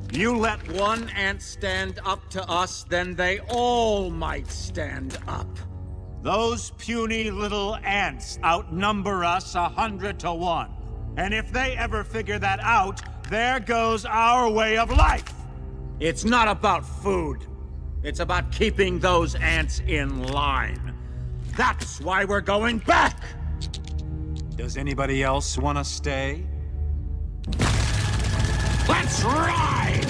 You let one ant stand up to us, then they all might stand up. Those puny little ants outnumber us 100 to 1. And if they ever figure that out, there goes our way of life. It's not about food. It's about keeping those ants in line. That's why we're going back. Does anybody else want to stay? Let's ride!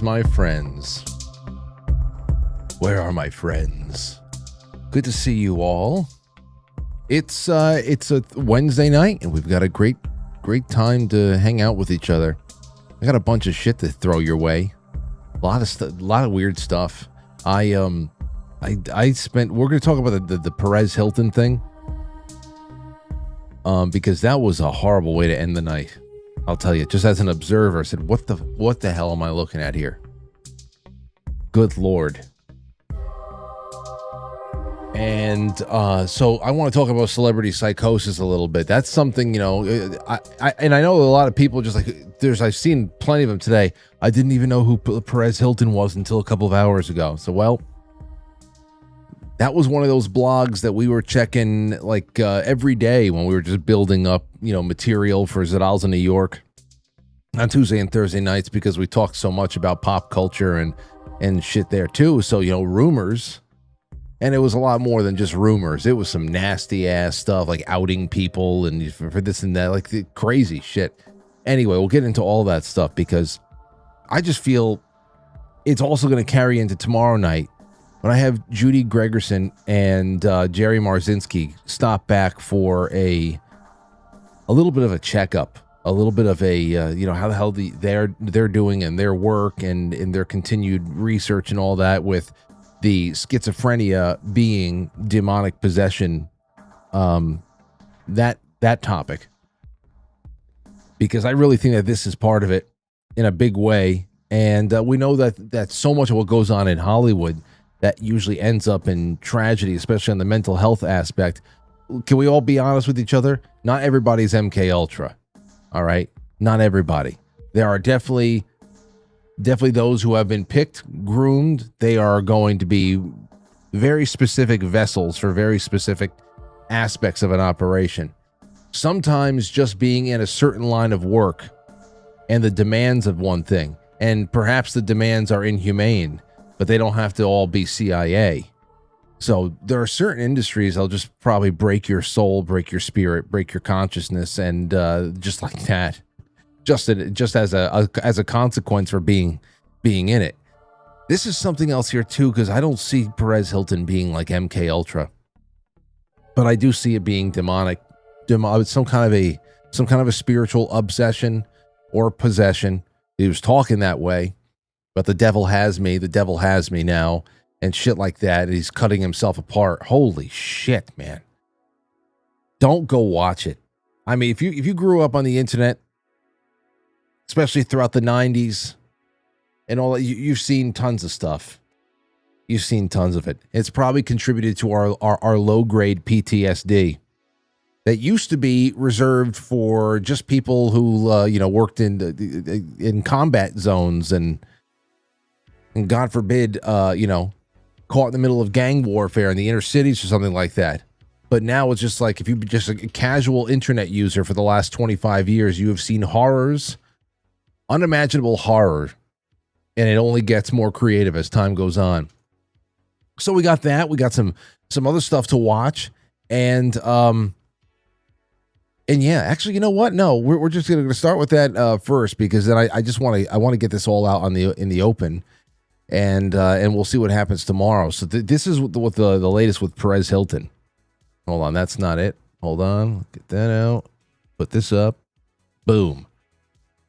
My friends. Where are my friends? Good to see you all. It's a Wednesday night, and we've got a great time to hang out with each other. I got a bunch of shit to throw your way. A lot of weird stuff. We're going to talk about the Perez Hilton thing. Because that was a horrible way to end the night. I'll tell you, just as an observer, I said, what the hell am I looking at here? Good Lord. And so I want to talk about celebrity psychosis a little bit. That's something, I know a lot of people just like, I've seen plenty of them today. I didn't even know who Perez Hilton was until a couple of hours ago. So, well, that was one of those blogs that we were checking like every day when we were just building up, material for Zadal's in New York on Tuesday and Thursday nights, because we talked so much about pop culture and shit there too. So, rumors. And it was a lot more than just rumors. It was some nasty ass stuff like outing people and for this and that, like the crazy shit. Anyway, we'll get into all that stuff because I just feel it's also going to carry into tomorrow night when I have Judy Gregerson and Jerry Marzinski stop back for a little bit of a checkup, a little bit of a how the hell they're doing and their work and in their continued research and all that with the schizophrenia being demonic possession, that topic, because I really think that this is part of it in a big way, and we know that so much of what goes on in Hollywood that usually ends up in tragedy, especially on the mental health aspect. Can we all be honest with each other? Not everybody's MK Ultra, all right? Not everybody. There are definitely those who have been picked, groomed. They are going to be very specific vessels for very specific aspects of an operation. Sometimes just being in a certain line of work and the demands of one thing, and perhaps the demands are inhumane, but they don't have to all be CIA. So there are certain industries that'll just probably break your soul, break your spirit, break your consciousness, and just like that. Just as a consequence for being in it. This is something else here too, because I don't see Perez Hilton being like MK Ultra, but I do see it being demonic, some kind of a spiritual obsession or possession. He was talking that way, but the devil has me now, and shit like that. He's cutting himself apart. Holy shit, man! Don't go watch it. I mean, if you grew up on the internet, especially throughout the 90s and all that, you've seen tons of stuff. You've seen tons of it. It's probably contributed to our low-grade PTSD that used to be reserved for just people who worked in combat zones and God forbid caught in the middle of gang warfare in the inner cities or something like that. But now it's just like if you've been just a casual internet user for the last 25 years, you have seen horrors, unimaginable horror, and it only gets more creative as time goes on. So we got that. We got some other stuff to watch, and yeah, actually, you know what? No, we're just going to start with that first, because then I just want to get this all out in the open, and we'll see what happens tomorrow. So this is what the latest with Perez Hilton. Hold on, that's not it. Hold on, get that out. Put this up. Boom.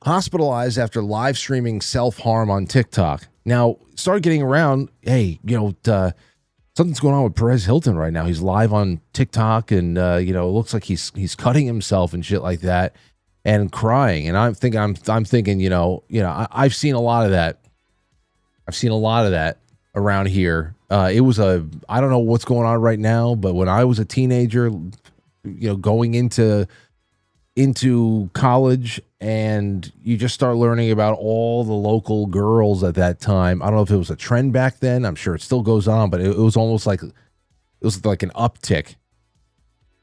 Hospitalized after live streaming self-harm on TikTok. Now, started getting around, hey, something's going on with Perez Hilton right now. He's live on TikTok, and it looks like he's cutting himself and shit like that, and crying. And I'm thinking, I've seen a lot of that. I've seen a lot of that around here. I don't know what's going on right now, but when I was a teenager, going into college, and you just start learning about all the local girls at that time. I don't know if it was a trend back then. I'm sure it still goes on, but it was almost like an uptick,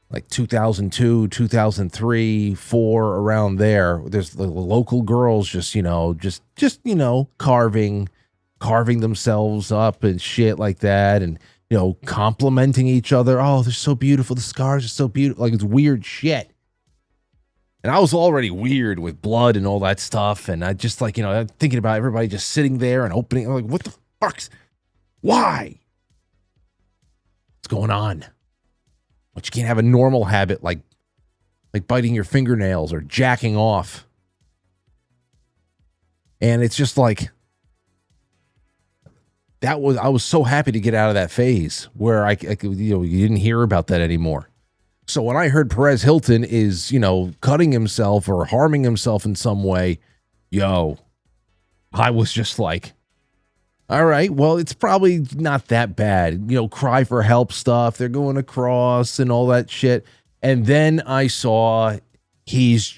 like 2002, 2003, 4, around there. There's the local girls just carving themselves up and shit like that, and complimenting each other. Oh, they're so beautiful. The scars are so beautiful. Like, it's weird shit. And I was already weird with blood and all that stuff. And I just I'm thinking about everybody just sitting there and opening. I'm like, what the fuck's? Why? What's going on? But you can't have a normal habit like biting your fingernails or jacking off. And it's just like, I was so happy to get out of that phase where I you didn't hear about that anymore. So when I heard Perez Hilton is, cutting himself or harming himself in some way, I was just like, all right, well, it's probably not that bad. Cry for help stuff. They're going across and all that shit. And then I saw he's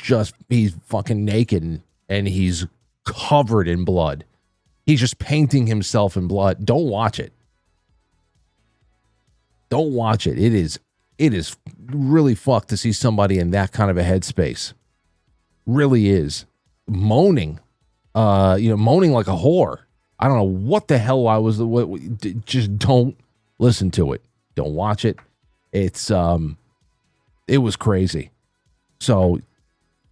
fucking naked and he's covered in blood. He's just painting himself in blood. Don't watch it. Don't watch it. It is really fucked to see somebody in that kind of a headspace. Really is. Moaning like a whore. I don't know what the hell I was. Just don't listen to it. Don't watch it. It was crazy. So,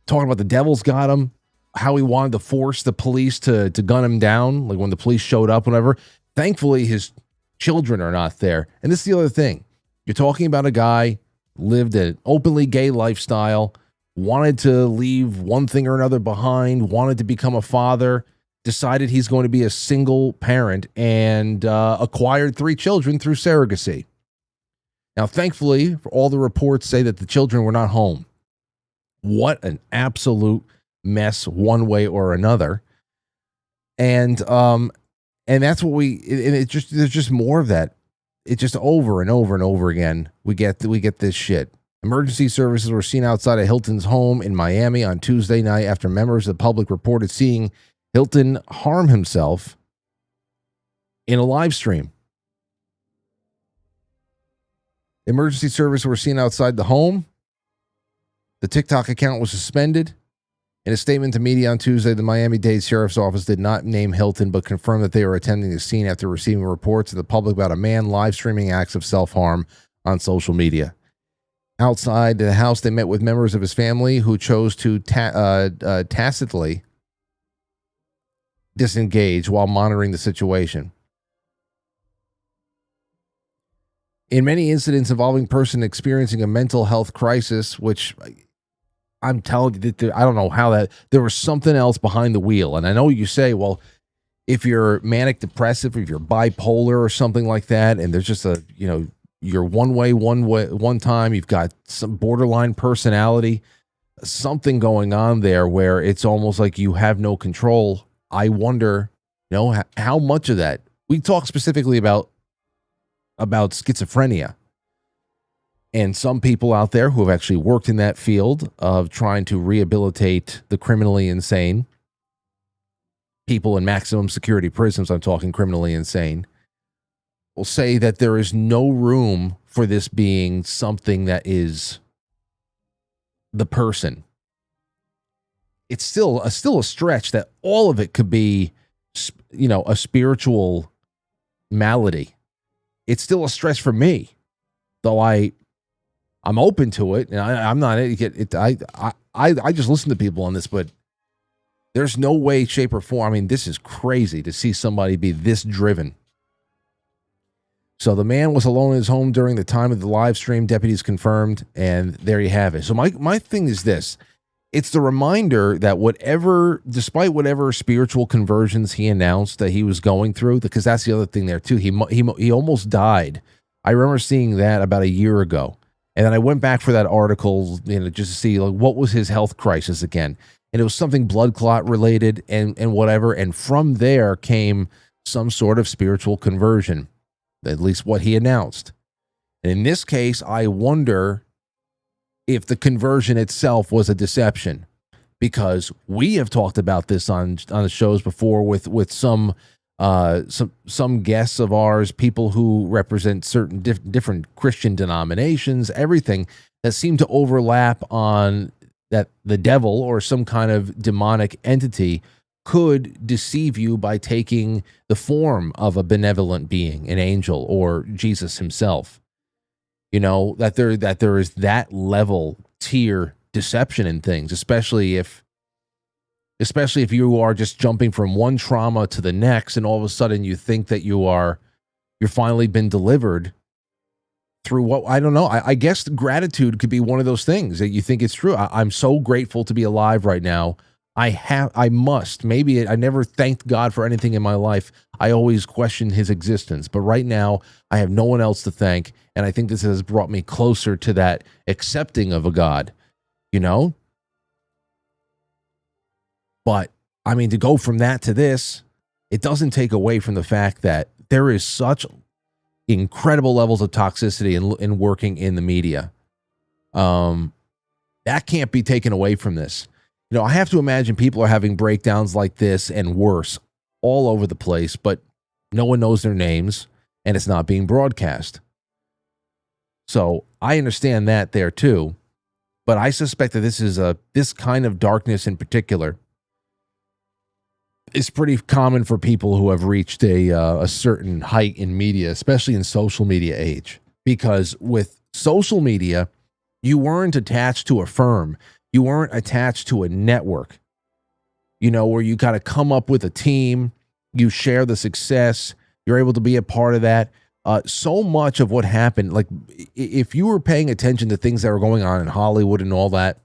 talking about the devil's got him, how he wanted to force the police to gun him down, like when the police showed up, whatever. Thankfully, his children are not there. And this is the other thing. You're talking about a guy lived an openly gay lifestyle, wanted to leave one thing or another behind, wanted to become a father, decided he's going to be a single parent, and acquired 3 children through surrogacy. Now, thankfully, all the reports say that the children were not home. What an absolute mess, one way or another. And that's what there's just more of that. It's just over and over and over again. We get this shit. Emergency services were seen outside of Hilton's home in Miami on Tuesday night after members of the public reported seeing Hilton harm himself in a live stream. Emergency services were seen outside the home. The TikTok account was suspended. In a statement to media on Tuesday, the Miami-Dade Sheriff's Office did not name Hilton, but confirmed that they were attending the scene after receiving reports of the public about a man live streaming acts of self-harm on social media. Outside the house, they met with members of his family who chose to tacitly disengage while monitoring the situation. In many incidents involving person experiencing a mental health crisis, which I'm telling you, that I don't know how that, there was something else behind the wheel. And I know you say, well, if you're manic depressive, if you're bipolar or something like that, and there's just you're one time, you've got some borderline personality, something going on there where it's almost like you have no control. I wonder, how much of that, we talk specifically about about schizophrenia. And some people out there who have actually worked in that field of trying to rehabilitate the criminally insane, people in maximum security prisons, I'm talking criminally insane, will say that there is no room for this being something that is the person. It's still a stretch that all of it could be, a spiritual malady. It's still a stretch for me, though I'm open to it, and I'm not. I just listen to people on this, but there's no way, shape, or form. I mean, this is crazy to see somebody be this driven. So the man was alone in his home during the time of the live stream, deputies confirmed, and there you have it. So my thing is this. It's the reminder that despite whatever spiritual conversions he announced that he was going through, because that's the other thing there too. He almost died. I remember seeing that about a year ago. And then I went back for that article, just to see like what was his health crisis again. And it was something blood clot related and whatever. And from there came some sort of spiritual conversion, at least what he announced. And in this case, I wonder if the conversion itself was a deception, because we have talked about this on the shows before with some guests of ours, people who represent certain different Christian denominations, everything that seem to overlap on that the devil or some kind of demonic entity could deceive you by taking the form of a benevolent being, an angel, or Jesus himself. That there is that level tier deception in things, especially if you are just jumping from one trauma to the next, and all of a sudden you think that you're finally been delivered through what, I don't know. I guess gratitude could be one of those things that you think it's true. I'm so grateful to be alive right now. Maybe I never thanked God for anything in my life. I always questioned his existence, but right now I have no one else to thank. And I think this has brought me closer to that accepting of a God, But I mean, to go from that to this, it doesn't take away from the fact that there is such incredible levels of toxicity in working in the media. That can't be taken away from this. I have to imagine people are having breakdowns like this and worse all over the place, but no one knows their names and it's not being broadcast. So I understand that there too, but I suspect that this kind of darkness in particular is pretty common for people who have reached a certain height in media, especially in social media age, because with social media, you weren't attached to a firm. You weren't attached to a network, where you got to come up with a team, you share the success, you're able to be a part of that. So much of what happened, like if you were paying attention to things that were going on in Hollywood and all that,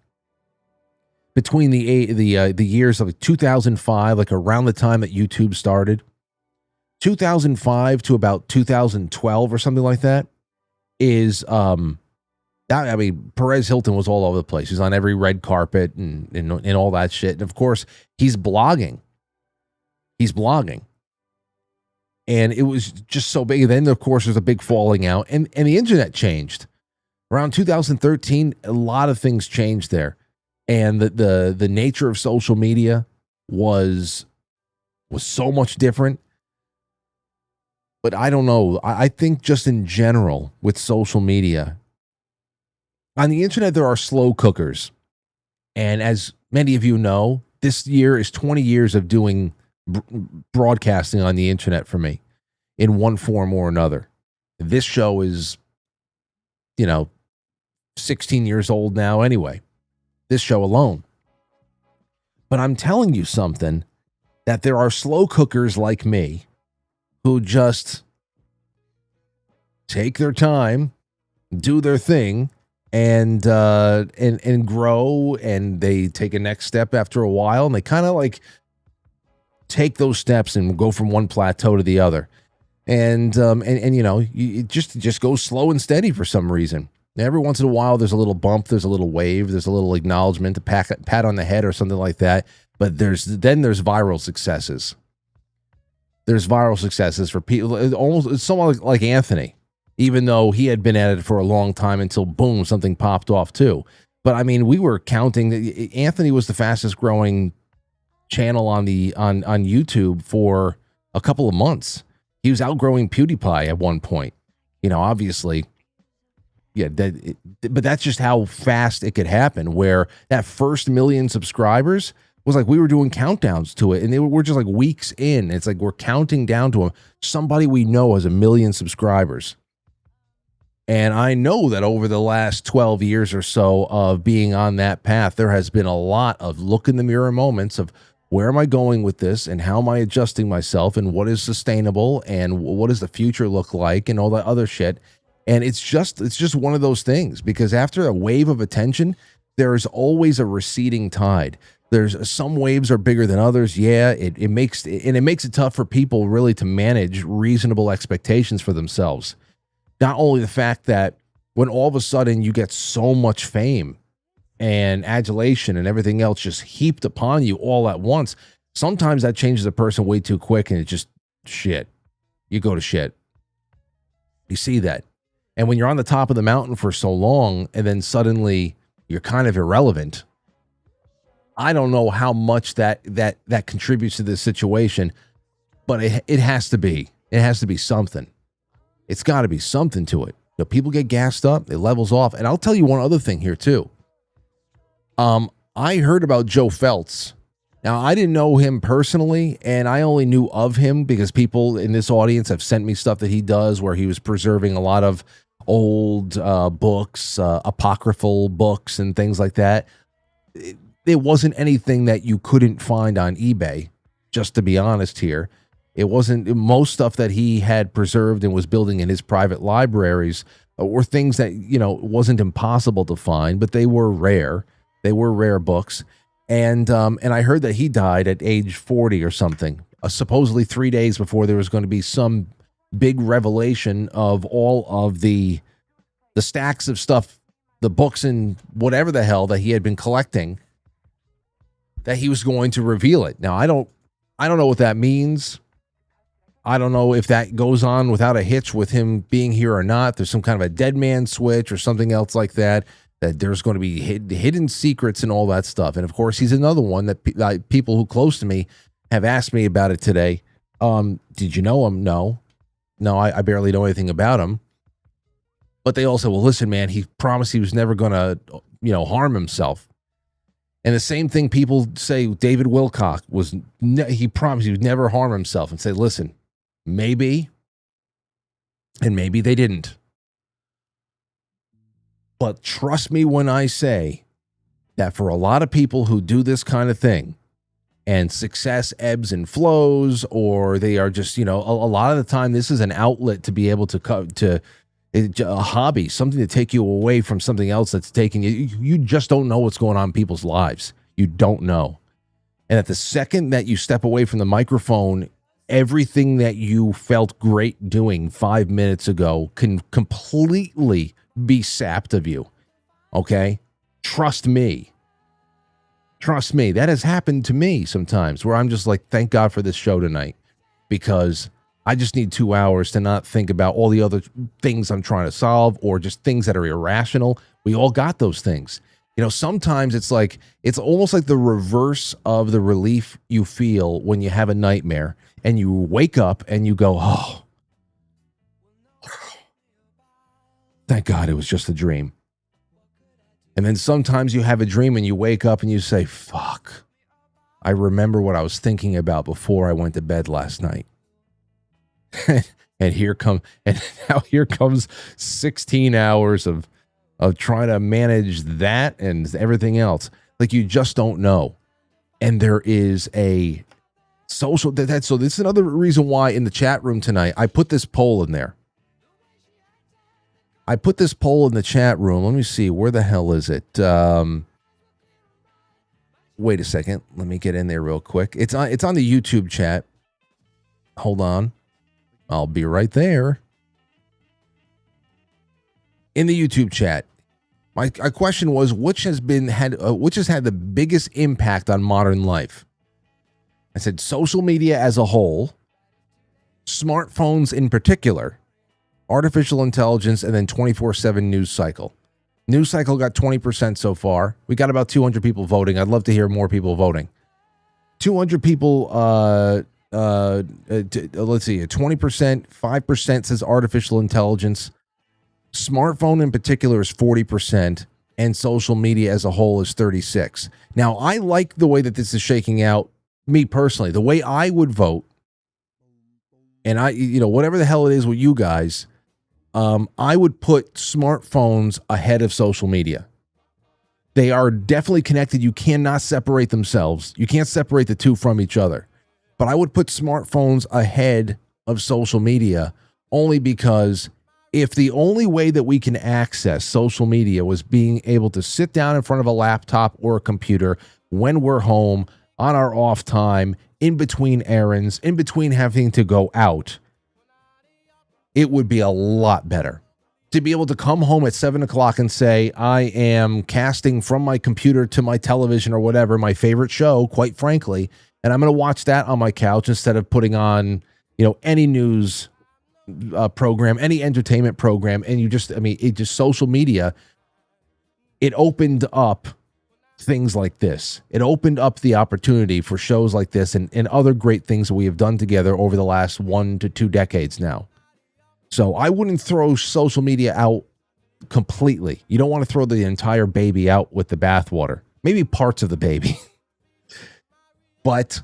between the years of 2005, like around the time that YouTube started, 2005 to about 2012 or something like that, is Perez Hilton was all over the place. He's on every red carpet and all that shit. And of course, he's blogging. And it was just so big. And then, of course, there's a big falling out. And the internet changed. Around 2013, a lot of things changed there. And the nature of social media was so much different. But I don't know. I think just in general with social media, on the internet, there are slow cookers. And as many of you know, this year is 20 years of doing broadcasting on the internet for me in one form or another. This show is, 16 years old now anyway. This show alone. But I'm telling you something, that there are slow cookers like me who just take their time, do their thing, and grow, and they take a next step after a while, and they kind of like take those steps and go from one plateau to the other. And you just go slow and steady for some reason. Every once in a while, there's a little bump, there's a little wave, there's a little acknowledgement, a pat on the head or something like that. But there's viral successes. There's viral successes for people. It's someone like Anthony. even though he had been at it for a long time until boom, something popped off too. But I mean, we were counting. Anthony was the fastest growing channel on YouTube for a couple of months. He was outgrowing PewDiePie at one point. Obviously, yeah. But that's just how fast it could happen. Where that first 1 million subscribers was like we were doing countdowns to it, and we're just like weeks in. It's like we're counting down to him. Somebody we know has 1 million subscribers. And I know that over the last 12 years or so of being on that path, there has been a lot of look in the mirror moments of where am I going with this and how am I adjusting myself and what is sustainable and what does the future look like and all that other shit. And it's just one of those things, because after a wave of attention, there is always a receding tide. There's some waves are bigger than others. Yeah, it makes it tough for people really to manage reasonable expectations for themselves. Not only the fact that when all of a sudden you get so much fame and adulation and everything else just heaped upon you all at once, sometimes that changes a person way too quick and it just shit. You go to shit. You see that. And when you're on the top of the mountain for so long and then suddenly you're kind of irrelevant, I don't know how much that contributes to this situation, but it has to be. It has to be something. It's got to be something to it. People get gassed up, it levels off. And I'll tell you one other thing here too. I heard about Joe Feltz. Now, I didn't know him personally, and I only knew of him because people in this audience have sent me stuff that he does where he was preserving a lot of old books, apocryphal books and things like that. It wasn't anything that you couldn't find on eBay, just to be honest here. It wasn't most stuff that he had preserved and was building in his private libraries were things that, wasn't impossible to find, but they were rare. They were rare books. And I heard that he died at age 40 or something, supposedly 3 days before there was going to be some big revelation of all of the stacks of stuff, the books and whatever the hell that he had been collecting, that he was going to reveal it. Now, I don't know what that means. I don't know if that goes on without a hitch with him being here or not. There's some kind of a dead man switch or something else like that there's going to be hidden secrets and all that stuff. And of course, he's another one that people who close to me have asked me about it today. Did you know him? No, I barely know anything about him. But they all said, well, listen, man, he promised he was never going to, harm himself. And the same thing people say, David Wilcock he promised he would never harm himself, and say, listen, maybe, and maybe they didn't. But trust me when I say that for a lot of people who do this kind of thing, and success ebbs and flows, or they are just, a lot of the time, this is an outlet to be able to a hobby, something to take you away from something else that's taking you. You just don't know what's going on in people's lives. You don't know. And at the second that you step away from the microphone, everything that you felt great doing 5 minutes ago can completely be sapped of you. Okay? Trust me. Trust me. That has happened to me sometimes where I'm just like, thank God for this show tonight, because I just need 2 hours to not think about all the other things I'm trying to solve or just things that are irrational. We all got those things. Sometimes it's almost like the reverse of the relief you feel when you have a nightmare and you wake up and you go, oh, thank God it was just a dream. And then sometimes you have a dream and you wake up and you say, fuck, I remember what I was thinking about before I went to bed last night. and now here comes 16 hours of trying to manage that and everything else. Like, you just don't know. And there is a social so this is another reason why in the chat room tonight I put this poll in there. I put this poll in the chat room. Let me see, where the hell is it? Wait a second. Let me get in there real quick. It's on the YouTube chat. Hold on. I'll be right there. In the YouTube chat, my question was, which has had the biggest impact on modern life? I said social media as a whole, smartphones in particular, artificial intelligence, and then 24/7 news cycle. News cycle got 20% so far. We got about 200 people voting. I'd love to hear more people voting. 200 people, let's see, 20%, 5% says artificial intelligence. Smartphone in particular is 40%, and social media as a whole is 36%. Now, I like the way that this is shaking out, me personally. The way I would vote, and whatever the hell it is with you guys, I would put smartphones ahead of social media. They are definitely connected. You cannot separate themselves. You can't separate the two from each other. But I would put smartphones ahead of social media only because if the only way that we can access social media was being able to sit down in front of a laptop or a computer when we're home, on our off time, in between errands, in between having to go out, it would be a lot better. To be able to come home at 7 o'clock and say, I am casting from my computer to my television or whatever, my favorite show, Quite Frankly, and I'm going to watch that on my couch instead of putting on, any news program, any entertainment program. And social media, it opened up things like this. It opened up the opportunity for shows like this and other great things that we have done together over the last 1 to 2 decades now. So I wouldn't throw social media out completely. You don't want to throw the entire baby out with the bathwater. Maybe parts of the baby. But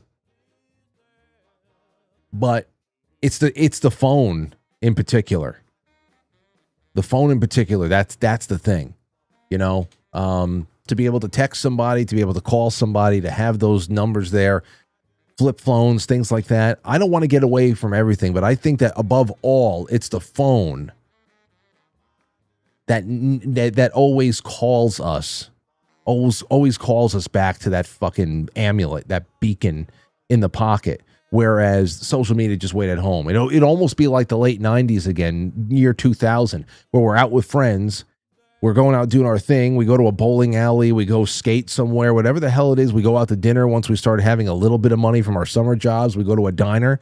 it's the phone in particular. The phone in particular, that's the thing. To be able to text somebody, to be able to call somebody, to have those numbers there, flip phones, things like that. I don't want to get away from everything, but I think that above all, it's the phone that always calls us, always calls us back to that fucking amulet, that beacon in the pocket. Whereas social media just wait at home. It'd almost be like the late 90s again, year 2000, where we're out with friends. We're going out doing our thing. We go to a bowling alley. We go skate somewhere, whatever the hell it is. We go out to dinner once we start having a little bit of money from our summer jobs. We go to a diner.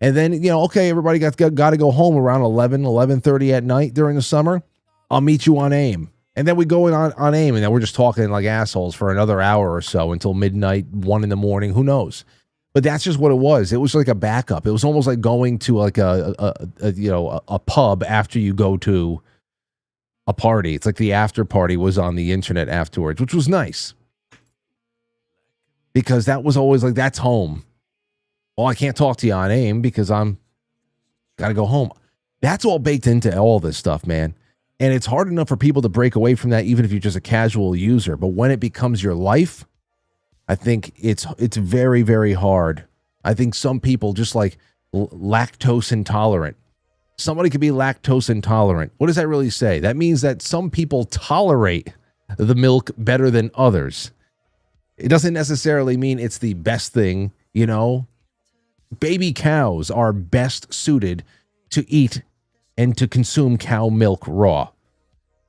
And then, okay, everybody got to go home around 11:30 at night during the summer. I'll meet you on AIM. And then we go in on AIM, and then we're just talking like assholes for another hour or so until midnight, 1 a.m, who knows? But that's just what it was. It was like a backup. It was almost like going to like a pub after you go to a party. It's like the after party was on the internet afterwards, which was nice. Because that was always like, that's home. Well, I can't talk to you on AIM because I'm got to go home. That's all baked into all this stuff, man. And it's hard enough for people to break away from that, even if you're just a casual user. But when it becomes your life, I think it's very, very hard. I think some people just like lactose intolerant. Somebody could be lactose intolerant. What does that really say? That means that some people tolerate the milk better than others. It doesn't necessarily mean it's the best thing, Baby cows are best suited to eat and to consume cow milk raw.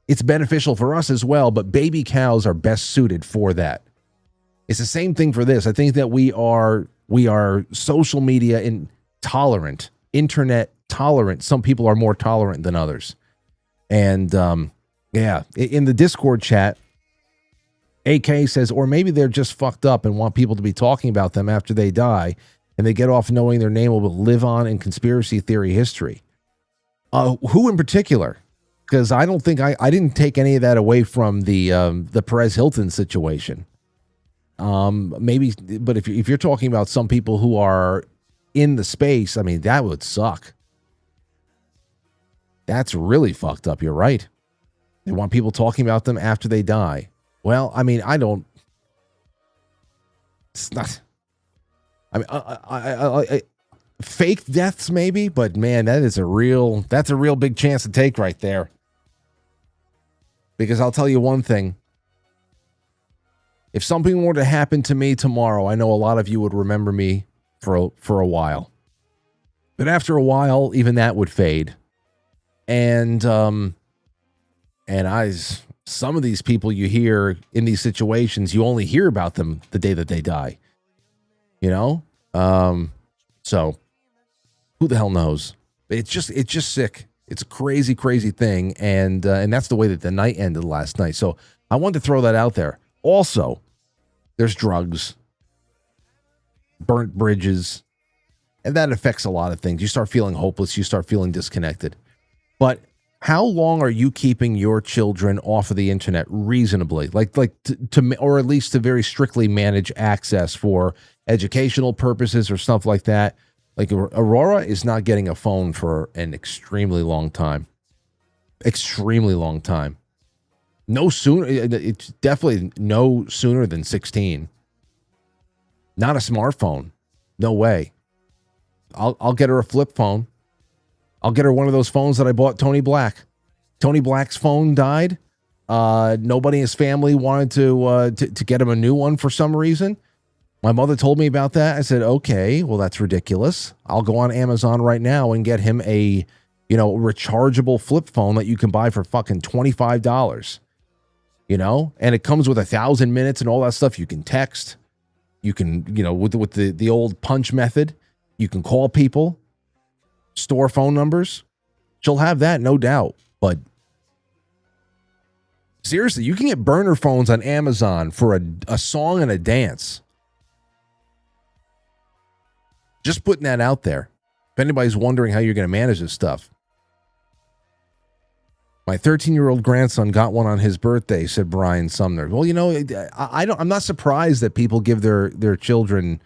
It's beneficial for us as well, but baby cows are best suited for that. It's the same thing for this. I think that we are social media intolerant, internet tolerant. Some people are more tolerant than others. And in the Discord chat, AK says, or maybe they're just fucked up and want people to be talking about them after they die, and they get off knowing their name will live on in conspiracy theory history. Who in particular? Because I don't think I didn't take any of that away from the Perez Hilton situation. Maybe, but if you're talking about some people who are in the space, I mean, that would suck. That's really fucked up. You're right. They want people talking about them after they die. Well, I mean, it's not, I mean, I fake deaths maybe, but man, that's a real big chance to take right there. Because I'll tell you one thing. If something were to happen to me tomorrow, I know a lot of you would remember me for a while. But after a while, even that would fade. And some of these people you hear in these situations, you only hear about them the day that they die. So who the hell knows? It's just sick. It's a crazy, crazy thing, and that's the way that the night ended last night. So I wanted to throw that out there. Also, there's drugs, burnt bridges, and that affects a lot of things. You start feeling hopeless. You start feeling disconnected. But how long are you keeping your children off of the internet reasonably? Like to or at least to very strictly manage access for educational purposes or stuff like that? Like Aurora is not getting a phone for an extremely long time. Extremely long time. No sooner. It's definitely no sooner than 16. Not a smartphone. No way. I'll get her a flip phone. I'll get her one of those phones that I bought Tony Black. Tony Black's phone died. Nobody in his family wanted to get him a new one for some reason. My mother told me about that. I said, okay, well, that's ridiculous. I'll go on Amazon right now and get him a, rechargeable flip phone that you can buy for fucking $25. And it comes with 1,000 minutes and all that stuff. You can text. You can, with the old punch method, you can call people. Store phone numbers. She'll have that, no doubt. But seriously, you can get burner phones on Amazon for a song and a dance. Just putting that out there. If anybody's wondering how you're going to manage this stuff. My 13-year-old grandson got one on his birthday, said Brian Sumner. Well, I'm not surprised that people give their children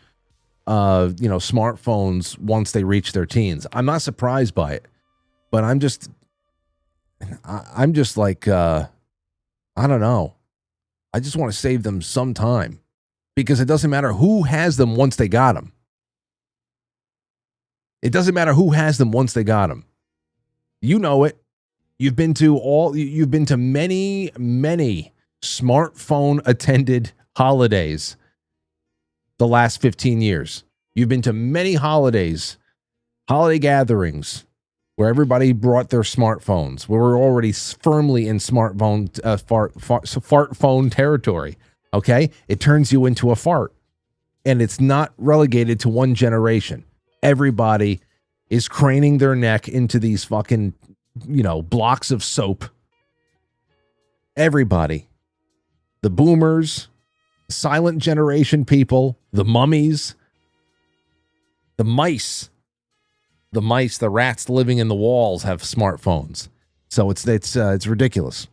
smartphones once they reach their teens. I'm not surprised by it, but I'm just like, I don't know. I just want to save them some time because it doesn't matter who has them once they got them. It doesn't matter who has them once they got them. You know it. You've been to many, many smartphone attended holidays the last 15 years. You've been to many holiday gatherings where everybody brought their smartphones, where we're already firmly in fart phone territory. Okay? It turns you into a fart. And it's not relegated to one generation. Everybody is craning their neck into these fucking, blocks of soap. Everybody. The boomers, silent generation people, the mummies, the mice, the rats living in the walls have smartphones. So it's ridiculous.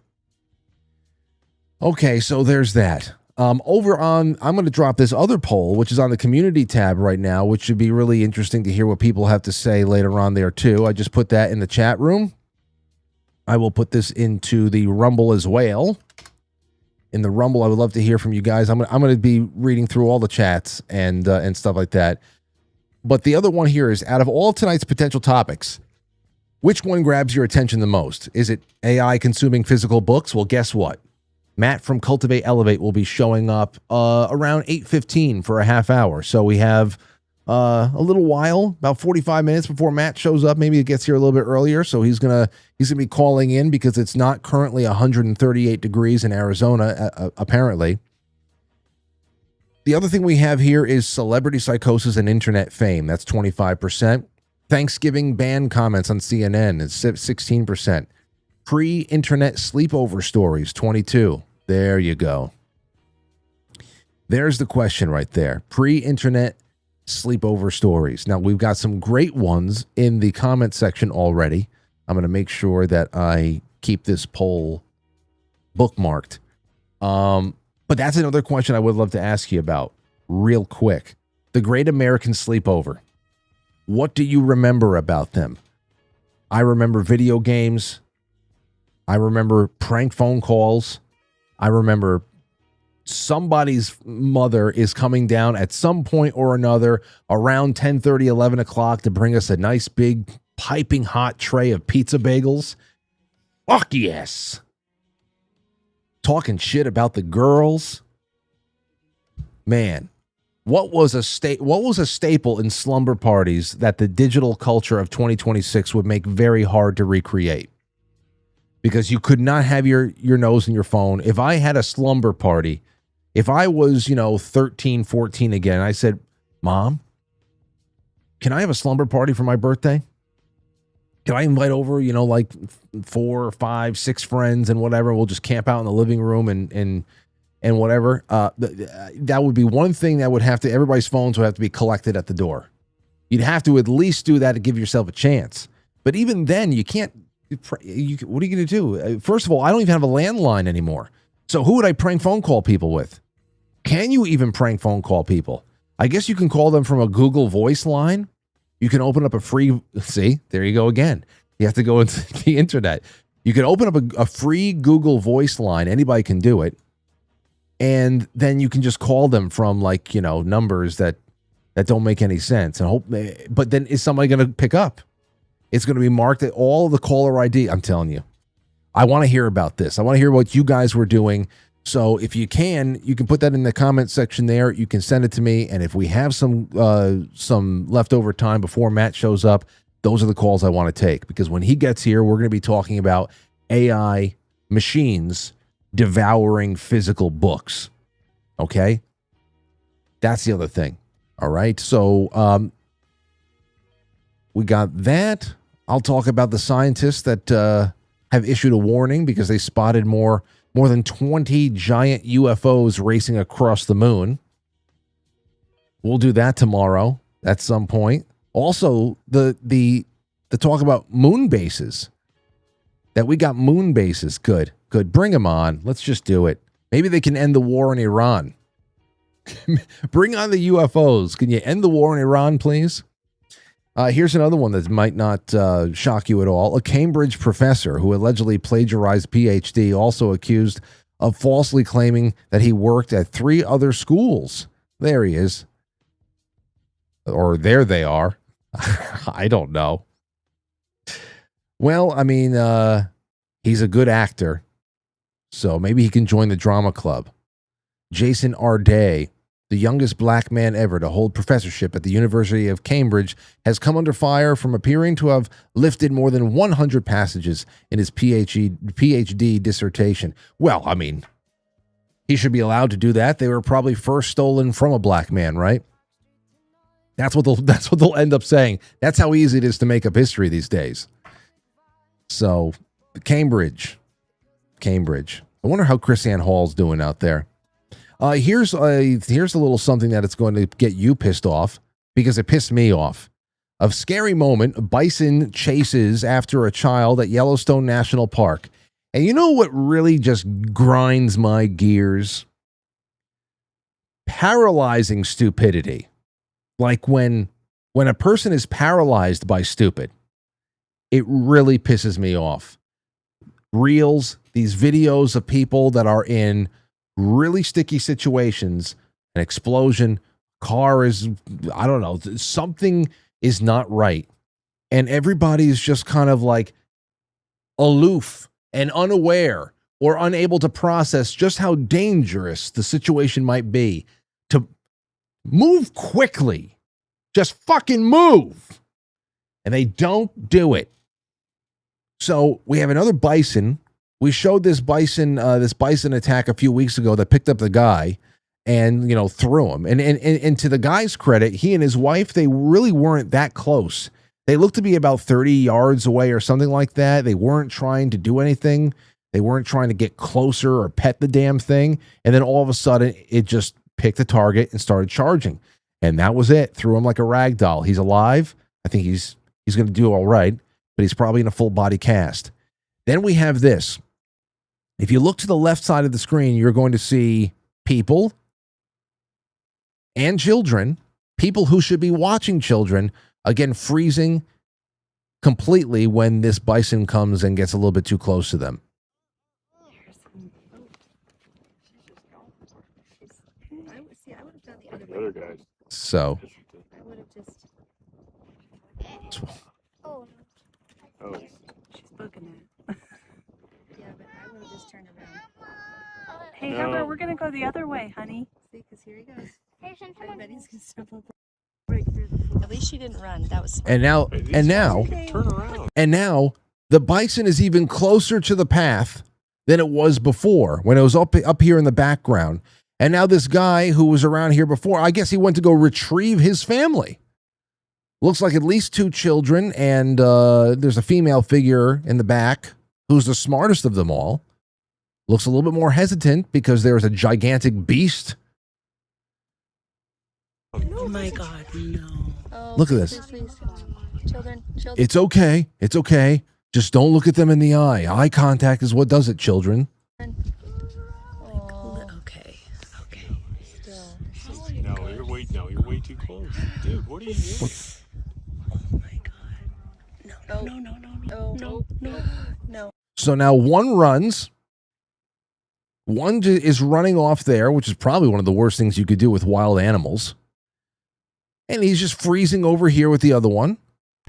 Okay, so there's that. I'm going to drop this other poll, which is on the community tab right now, which should be really interesting to hear what people have to say later on there too. I just put that in the chat room. I will put this into the Rumble as well. In the Rumble, I would love to hear from you guys. I'm going to be reading through all the chats and stuff like that. But the other one here is, out of all tonight's potential topics, which one grabs your attention the most? Is it AI consuming physical books? Well, guess what? Matt from Cultivate Elevate will be showing up around 8:15 for a half hour. So we have a little while, about 45 minutes before Matt shows up. Maybe it gets here a little bit earlier. So he's gonna be calling in because it's not currently 138 degrees in Arizona, apparently. The other thing we have here is celebrity psychosis and internet fame. That's 25%. Thanksgiving ban comments on CNN is 16%. Pre-internet sleepover stories, 22. There you go. There's the question right there. Pre-internet sleepover stories. Now, we've got some great ones in the comment section already. I'm going to make sure that I keep this poll bookmarked. But that's another question I would love to ask you about real quick. The Great American Sleepover. What do you remember about them? I remember video games. I remember prank phone calls. I remember somebody's mother is coming down at some point or another around 10:30, 11 o'clock to bring us a nice big piping hot tray of pizza bagels. Fuck yes. Talking shit about the girls. Man, what was a staple in slumber parties that the digital culture of 2026 would make very hard to recreate? Because you could not have your nose in your phone. If I had a slumber party, if I was, 13, 14 again, I said, Mom, can I have a slumber party for my birthday? Can I invite over, like 4 or 5, 6 friends and whatever? We'll just camp out in the living room and whatever. That would be one thing that would have to, everybody's phones would have to be collected at the door. You'd have to at least do that to give yourself a chance. But even then, you can't, what are you going to do? First of all, I don't even have a landline anymore. So who would I prank phone call people with? Can you even prank phone call people? I guess you can call them from a Google Voice line. You can open up a free, see, there you go again. You have to go into the internet. You can open up a free Google Voice line. Anybody can do it. And then you can just call them from numbers that don't make any sense. And hope, but then is somebody going to pick up? It's going to be marked at all of the caller ID. I'm telling you. I want to hear about this. I want to hear what you guys were doing. So if you can put that in the comment section there. You can send it to me. And if we have some leftover time before Matt shows up, those are the calls I want to take. Because when he gets here, we're going to be talking about AI machines devouring physical books. Okay? That's the other thing. All right? So we got that. I'll talk about the scientists that have issued a warning because they spotted more than 20 giant UFOs racing across the moon. We'll do that tomorrow at some point. Also, the talk about moon bases. That we got moon bases. Good. Bring them on. Let's just do it. Maybe they can end the war in Iran. Bring on the UFOs. Can you end the war in Iran, please? Here's another one that might not shock you at all. A Cambridge professor who allegedly plagiarized PhD, also accused of falsely claiming that he worked at 3 other schools. There he is. Or there they are. I don't know. Well, I mean, he's a good actor, so maybe he can join the drama club. Jason Arday, the youngest black man ever to hold professorship at the University of Cambridge, has come under fire from appearing to have lifted more than 100 passages in his PhD dissertation. Well, I mean, he should be allowed to do that. They were probably first stolen from a black man, right? That's what they'll end up saying. That's how easy it is to make up history these days. So, Cambridge. I wonder how Chris Ann Hall's doing out there. Here's a little something that it's going to get you pissed off because it pissed me off. A scary moment, bison chases after a child at Yellowstone National Park. And you know what really just grinds my gears? Paralyzing stupidity. Like when a person is paralyzed by stupid, it really pisses me off. Reels, these videos of people that are in really sticky situations, an explosion, car is, I don't know, something is not right. And everybody's just kind of like aloof and unaware or unable to process just how dangerous the situation might be. To move quickly, just fucking move. And they don't do it. So we have another bison. We showed this bison attack a few weeks ago that picked up the guy and, threw him. And to the guy's credit, he and his wife, they really weren't that close. They looked to be about 30 yards away or something like that. They weren't trying to do anything. They weren't trying to get closer or pet the damn thing. And then all of a sudden, it just picked the target and started charging. And that was it. Threw him like a rag doll. He's alive. I think he's going to do all right, but he's probably in a full body cast. Then we have this. If you look to the left side of the screen, you're going to see people and children, people who should be watching children, again, freezing completely when this bison comes and gets a little bit too close to them. So. Oh. She's booking it. Yeah, but I would have just turned around. Hey, Herbert, we're going to go the other way, honey. See, because here he goes. I bet he's going to step up right through the floor. At least she didn't run. That was smart. And now, the bison is even closer to the path than it was before when it was up here in the background. And now this guy who was around here before, I guess he went to go retrieve his family. Looks like at least 2 children, and there's a female figure in the back who's the smartest of them all. Looks a little bit more hesitant because there's a gigantic beast. Oh my God, no. Oh, look at this. Please. Children. It's okay. It's okay. Just don't look at them in the eye. Eye contact is what does it, children. Oh. Okay. Still. No, you're way too close. Dude, what are you doing? Oh my God. No. So now one runs. One is running off there, which is probably one of the worst things you could do with wild animals. And he's just freezing over here with the other one.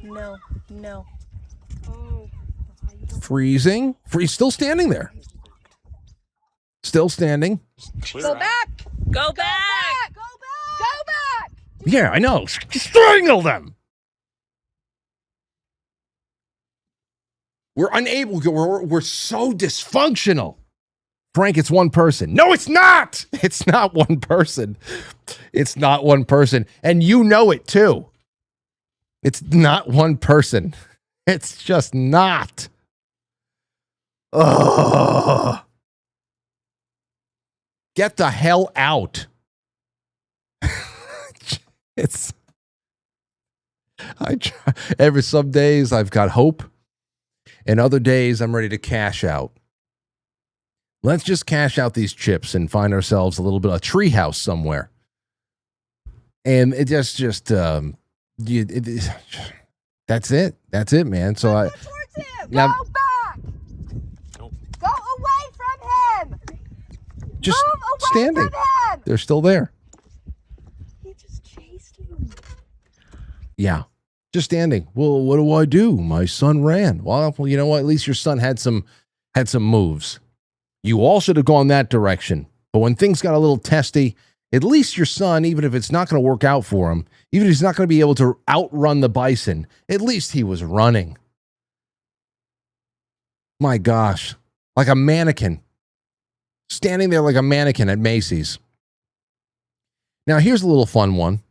No. Freezing. Still standing there. Still standing. Go back. Yeah, I know. Strangle them. We're unable. We're so dysfunctional. Frank, it's one person. No, it's not. It's not one person. It's not one person. And you know it too. It's not one person. It's just not. Ugh. Get the hell out. Some days I've got hope, and other days I'm ready to cash out. Let's just cash out these chips and find ourselves a little bit of a treehouse somewhere. And it that's it. That's it, man. So Go back. Go away from him. Just Move away standing. from him. They're still there. He just chased him. Yeah. Just standing. Well, what do I do? My son ran. Well, you know what? At least your son had some moves. You all should have gone that direction. But when things got a little testy, at least your son, even if it's not going to work out for him, even if he's not going to be able to outrun the bison, at least he was running. My gosh. Like a mannequin. Standing there like a mannequin at Macy's. Now, here's a little fun one.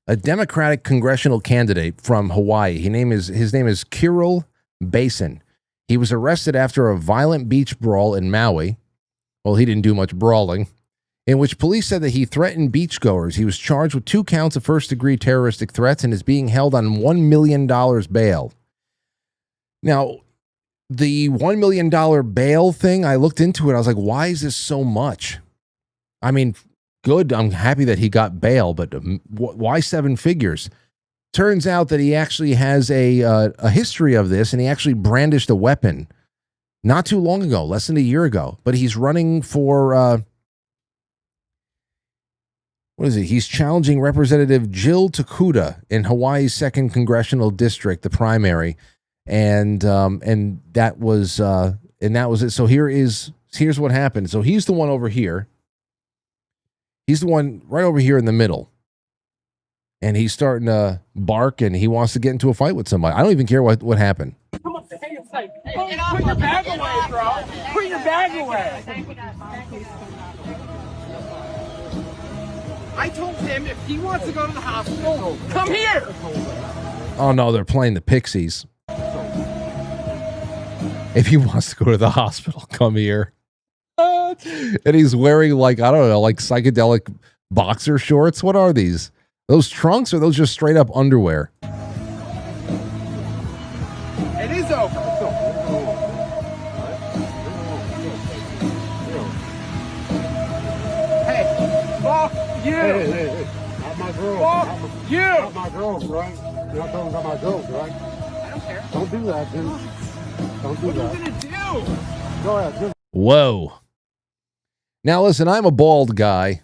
A Democratic congressional candidate from Hawaii. His name is Kirill Basin. He was arrested after a violent beach brawl in Maui. Well, he didn't do much brawling, in which police said that he threatened beachgoers. He was charged with 2 counts of first-degree terroristic threats and is being held on $1 million bail. Now, the $1 million bail thing, I looked into it. I was like, why is this so much? I mean, good. I'm happy that he got bail, but why 7 figures? Turns out that he actually has a history of this, and he actually brandished a weapon not too long ago, less than a year ago. But he's running for, what is it? He's challenging Representative Jill Takuda in Hawaii's 2nd Congressional District, the primary. And that was it. So here's what happened. So he's the one over here. He's the one right over here in the middle. And he's starting to bark, and he wants to get into a fight with somebody. I don't even care what happened. Come on, hey, it's like, put your bag away, bro. Put your bag away. I told him if he wants to go to the hospital, come here. Oh, no, they're playing the Pixies. If he wants to go to the hospital, come here. And he's wearing, like, I don't know, like psychedelic boxer shorts. What are these? Those trunks, or those just straight up underwear? It is over. Hey, fuck you. Hey. Not my girl. Fuck you. Not my girl, right? You're not talking about my girls, right? I don't care. Don't do that, dude. Don't do What that. are you gonna do? Go ahead. Just Whoa. Now, listen, I'm a bald guy,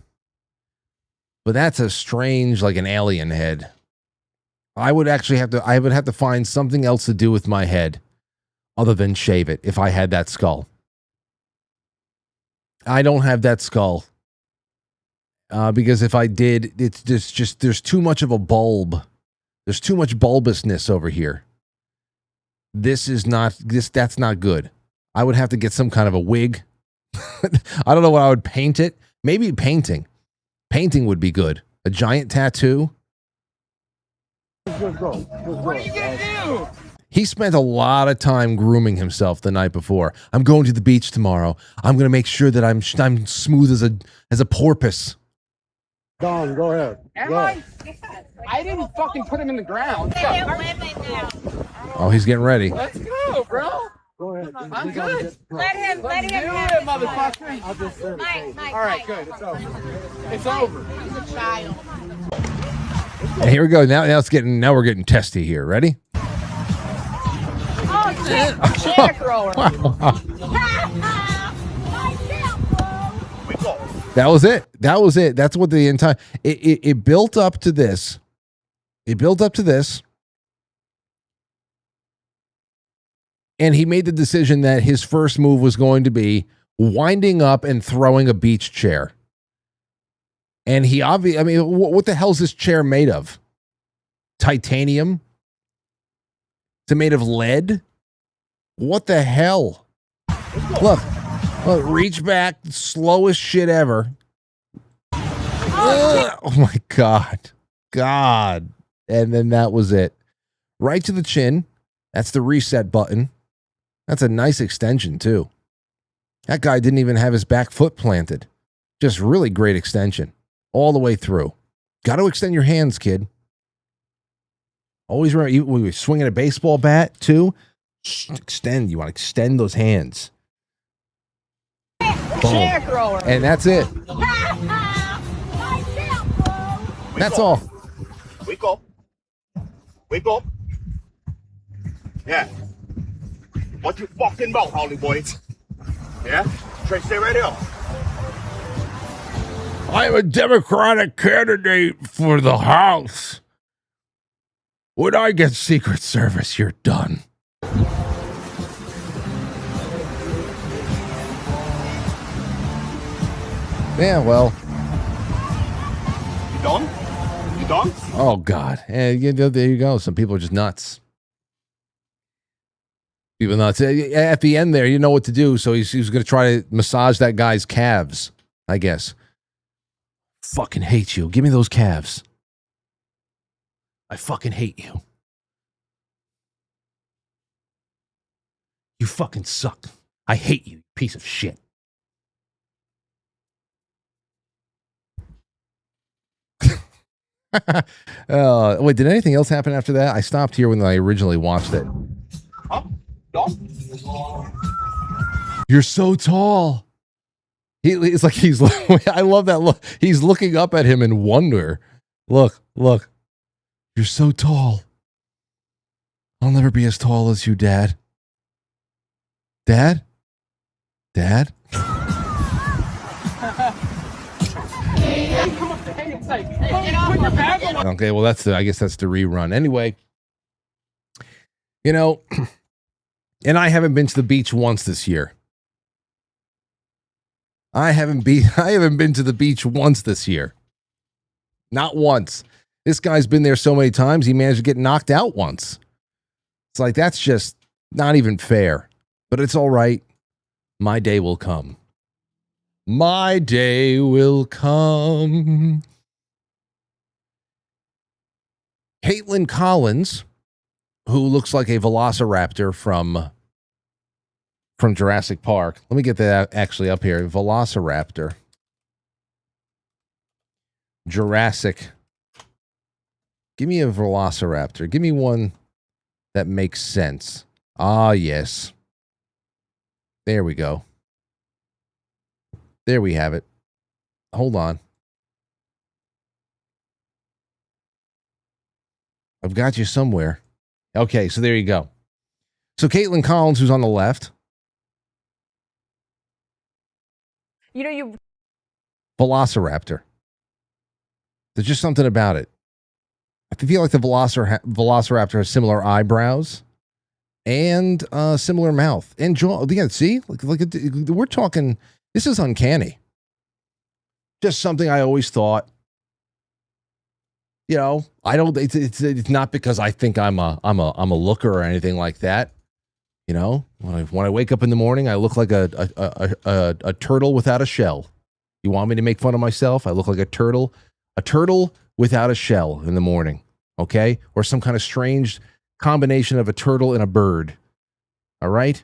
but that's a strange, like an alien head. I would have to find something else to do with my head other than shave it if I had that skull. I don't have that skull. Because if I did, there's too much of a bulb. There's too much bulbousness over here. That's not good. I would have to get some kind of a wig. I don't know what I would paint it. Maybe painting. Painting would be good. A giant tattoo. Let's go. What are you gonna do? He spent a lot of time grooming himself the night before. I'm going to the beach tomorrow. I'm going to make sure that I'm smooth as a porpoise. Don, go ahead. Am I? I didn't fucking put him in the ground. Oh, he's getting ready. Let's go, bro. Go ahead. I'm good. Let him Let's do have it, motherfucker. I'll just serve it. Mike, All right, good. It's over. It's over. He's a child. And here we go. Now we're getting testy here. Ready? Oh, shit. Jack roller. That was it. That's what the entire it built up to this. It built up to this. And he made the decision that his first move was going to be winding up and throwing a beach chair. And he what the hell is this chair made of? Titanium? Is it made of lead? What the hell? Look, reach back, slowest shit ever. Oh my God. And then that was it. Right to the chin. That's the reset button. That's a nice extension too. That guy didn't even have his back foot planted. Just really great extension. All the way through. Got to extend your hands, kid. Always remember, when you're swinging a baseball bat too, extend. You want to extend those hands. Boom. And that's it. That's all. Wake up. Wake up. Yeah. What you fucking about, Holly boys? Yeah? Trey, stay right here. I'm a Democratic candidate for the House. When I get Secret Service, you're done. Yeah, well. You done? You done? Oh, God. And there you go. Some people are just nuts. People nuts. At the end there, you know what to do. So he's going to try to massage that guy's calves, I guess. Fucking hate you. Give me those calves. I fucking hate you. You fucking suck. I hate you, piece of shit. Wait, did anything else happen after that? I stopped here when I originally watched it. Huh? No? You're so tall. It's like he's. I love that look. He's looking up at him in wonder. Look. You're so tall. I'll never be as tall as you, Dad. Dad? Okay, well I guess that's the rerun. Anyway, and I haven't been to the beach once this year. I haven't been to the beach once this year. Not once. This guy's been there so many times, he managed to get knocked out once. It's like, that's just not even fair. But it's all right. My day will come. My day will come. Caitlin Collins, who looks like a velociraptor from Jurassic Park. Let me get that actually up here. Velociraptor. Jurassic. Give me a velociraptor. Give me one that makes sense. Ah, yes. There we go. There we have it. Hold on. I've got you somewhere. Okay, so there you go. So Caitlin Collins, who's on the left. Velociraptor. There's just something about it. I feel like the Velociraptor has similar eyebrows and similar mouth and jaw. Yeah, see? We're talking, this is uncanny. Just something I always thought. I don't. It's not because I think I'm a looker or anything like that. When I wake up in the morning, I look like a turtle without a shell. You want me to make fun of myself? I look like a turtle without a shell in the morning. okay? Or some kind of strange combination of a turtle and a bird, all right?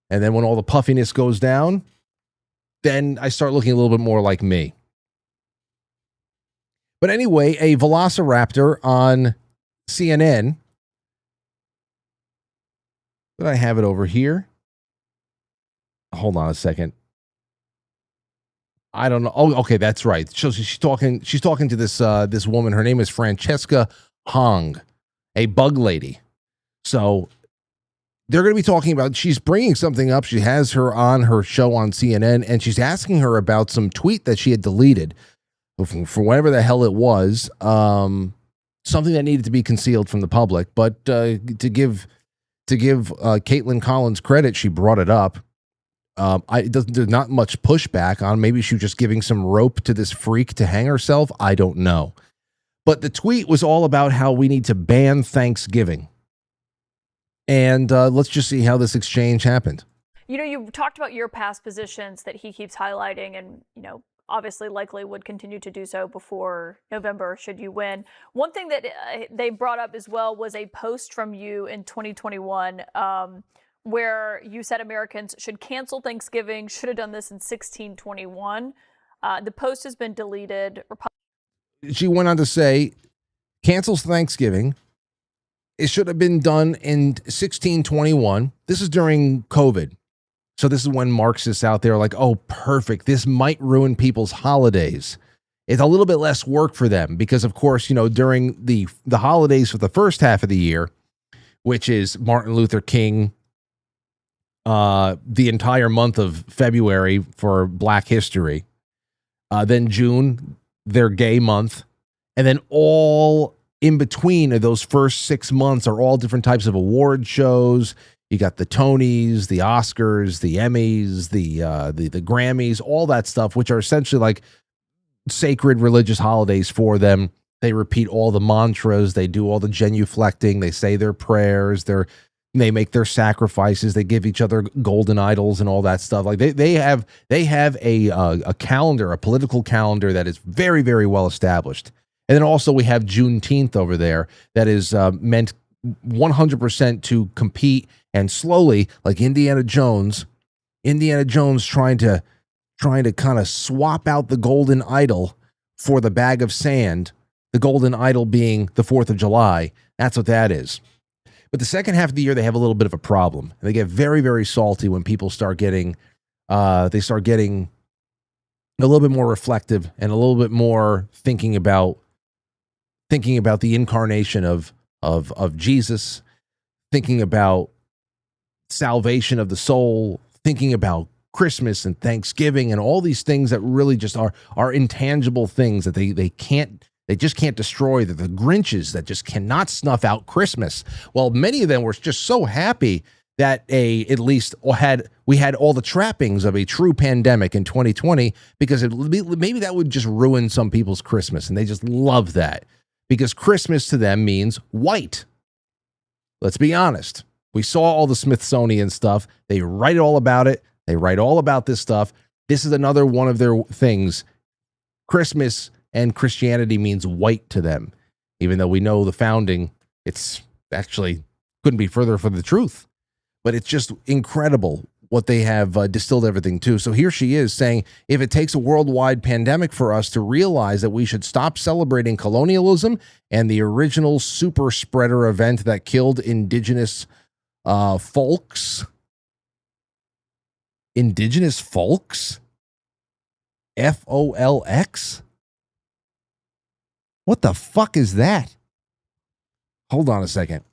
And then when all the puffiness goes down, then I start looking a little bit more like me. But anyway, a velociraptor on CNN. Did I have it over here? Hold on a second. I don't know. Oh, okay, that's right. So she's talking to this woman. Her name is Francesca Hong, a bug lady. So they're going to be talking about, she's bringing something up. She has her on her show on CNN, and she's asking her about some tweet that she had deleted for whatever the hell it was, something that needed to be concealed from the public. But to give Caitlin Collins credit, she brought it up. There's not much pushback on. Maybe she was just giving some rope to this freak to hang herself. I don't know. But the tweet was all about how we need to ban Thanksgiving. And let's just see how this exchange happened. You know, you talked about your past positions that he keeps highlighting and, obviously likely would continue to do so before November should you win. One thing that they brought up as well was a post from you in 2021 where you said Americans should cancel Thanksgiving, should have done this in 1621. The post has been deleted. She went on to say, cancels Thanksgiving. It should have been done in 1621. This is during COVID. So this is when Marxists out there are like, oh, perfect. This might ruin people's holidays. It's a little bit less work for them because, of course, during the holidays for the first half of the year, which is Martin Luther King, the entire month of February for Black History, then June, their gay month, and then all in between of those first 6 months are all different types of award shows. You got the Tonys, the Oscars, the Emmys, the Grammys, all that stuff, which are essentially like sacred religious holidays for them. They repeat all the mantras. They do all the genuflecting. They say their prayers. They make their sacrifices. They give each other golden idols and all that stuff. Like they have a calendar, a political calendar that is very, very well established. And then also we have Juneteenth over there that is meant 100% to compete and slowly, like Indiana Jones trying to kind of swap out the golden idol for the bag of sand, the golden idol being the 4th of July. That's what that is. But the second half of the year, they have a little bit of a problem. They get very, very salty when people start getting a little bit more reflective and a little bit more thinking about the incarnation of Jesus, thinking about salvation of the soul, thinking about Christmas and Thanksgiving and all these things that really just are intangible things that they just can't destroy. That the Grinches that just cannot snuff out Christmas. Well, many of them were just so happy that we had all the trappings of a true pandemic in 2020 because maybe that would just ruin some people's Christmas, and they just love that because Christmas to them means white. Let's be honest. We saw all the Smithsonian stuff. They write all about it. They write all about this stuff. This is another one of their things. Christmas and Christianity means white to them, even though we know the founding, it's actually couldn't be further from the truth. But it's just incredible what they have distilled everything to. So here she is saying, if it takes a worldwide pandemic for us to realize that we should stop celebrating colonialism and the original super spreader event that killed indigenous folks. Indigenous folks? FOLX? What the fuck is that? Hold on a second.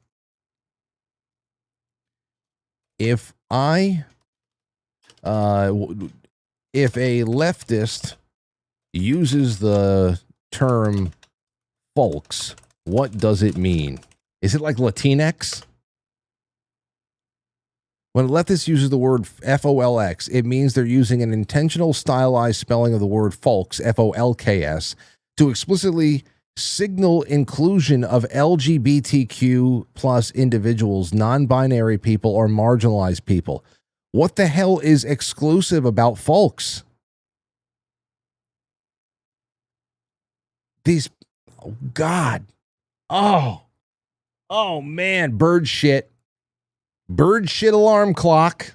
If a leftist uses the term folks, what does it mean? Is it like Latinx? When a leftist uses the word FOLX, it means they're using an intentional stylized spelling of the word folks, FOLKS, to explicitly signal inclusion of LGBTQ plus individuals, non-binary people, or marginalized people. What the hell is exclusive about folks? Oh God. Oh man, bird shit alarm clock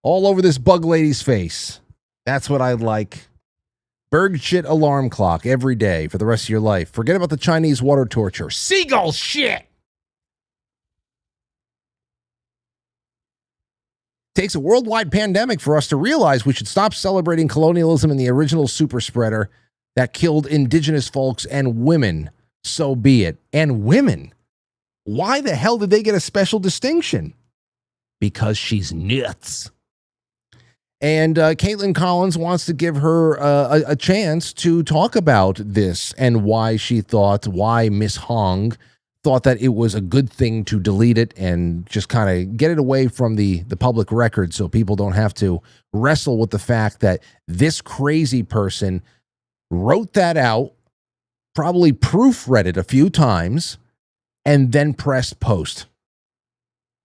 all over this bug lady's face. That's what I'd like. Bird shit alarm clock every day for the rest of your life. Forget about the Chinese water torture. Seagull shit. Takes a worldwide pandemic for us to realize we should stop celebrating colonialism and the original super spreader that killed indigenous folks and women. So be it. And women. Why the hell did they get a special distinction? Because she's nuts. And Caitlin Collins wants to give her a chance to talk about this and why Miss Hong thought that it was a good thing to delete it and just kind of get it away from the public record so people don't have to wrestle with the fact that this crazy person wrote that out, probably proofread it a few times, and then pressed post.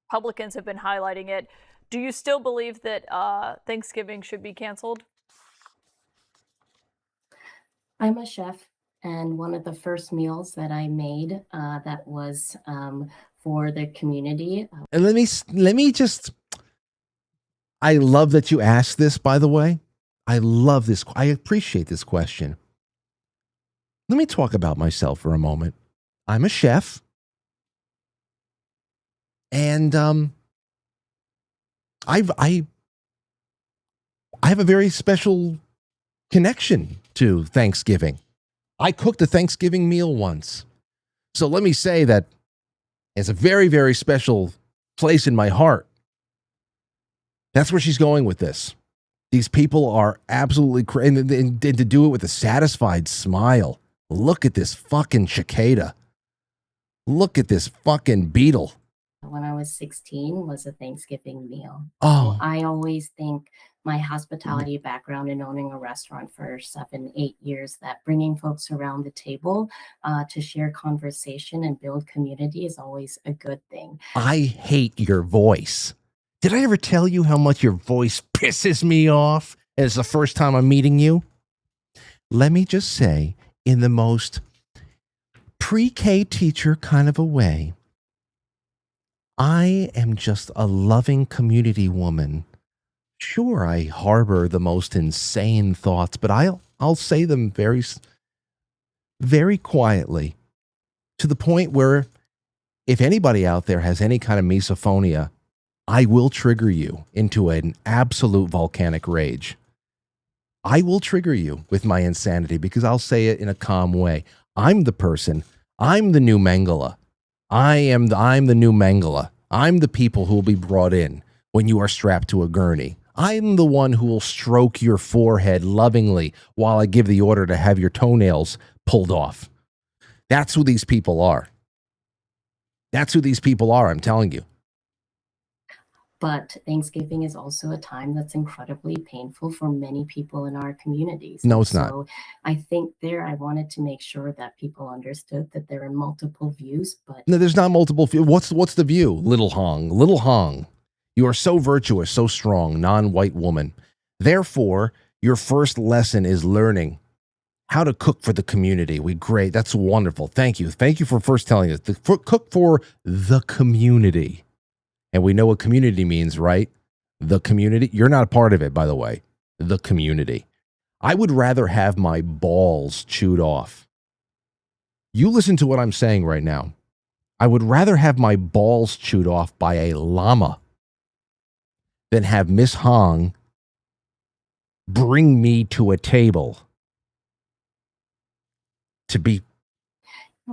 Republicans have been highlighting it. Do you still believe that Thanksgiving should be canceled? I'm a chef, and one of the first meals that I made that was for the community. And let me just, I love that you asked this, by the way. I love this. I appreciate this question. Let me talk about myself for a moment. I'm a chef. And I have a very special connection to Thanksgiving. I cooked a Thanksgiving meal once. So let me say that it's a very, very special place in my heart. That's where she's going with this. These people are absolutely crazy. And to do it with a satisfied smile. Look at this fucking cicada. Look at this fucking beetle. When I was 16 was a Thanksgiving meal. Oh. So I always think my hospitality background in owning a restaurant for 7-8 years, that bringing folks around the table to share conversation and build community is always a good thing. I hate your voice. Did I ever tell you how much your voice pisses me off as the first time I'm meeting you? Let me just say, in the most pre-K teacher kind of a way, I am just a loving community woman. Sure, I harbor the most insane thoughts, but I'll say them very, very quietly, to the point where if anybody out there has any kind of misophonia, I will trigger you into an absolute volcanic rage. I will trigger you with my insanity because I'll say it in a calm way. I'm the person. I'm the new Mangala. I'm the new Mangala. I'm the people who will be brought in when you are strapped to a gurney. I'm the one who will stroke your forehead lovingly while I give the order to have your toenails pulled off. That's who these people are. That's who these people are, I'm telling you. But Thanksgiving is also a time that's incredibly painful for many people in our communities. No, it's not. So I think I wanted to make sure that people understood that there are multiple views, but no, there's not multiple views. What's the view? Little Hong, you are so virtuous, so strong, non-white woman. Therefore, your first lesson is learning how to cook for the community. Great. That's wonderful. Thank you. Thank you for first telling us to cook for the community. And we know what community means, right? The community. You're not a part of it, by the way. The community. I would rather have my balls chewed off. You listen to what I'm saying right now. I would rather have my balls chewed off by a llama than have Miss Hong bring me to a table to be.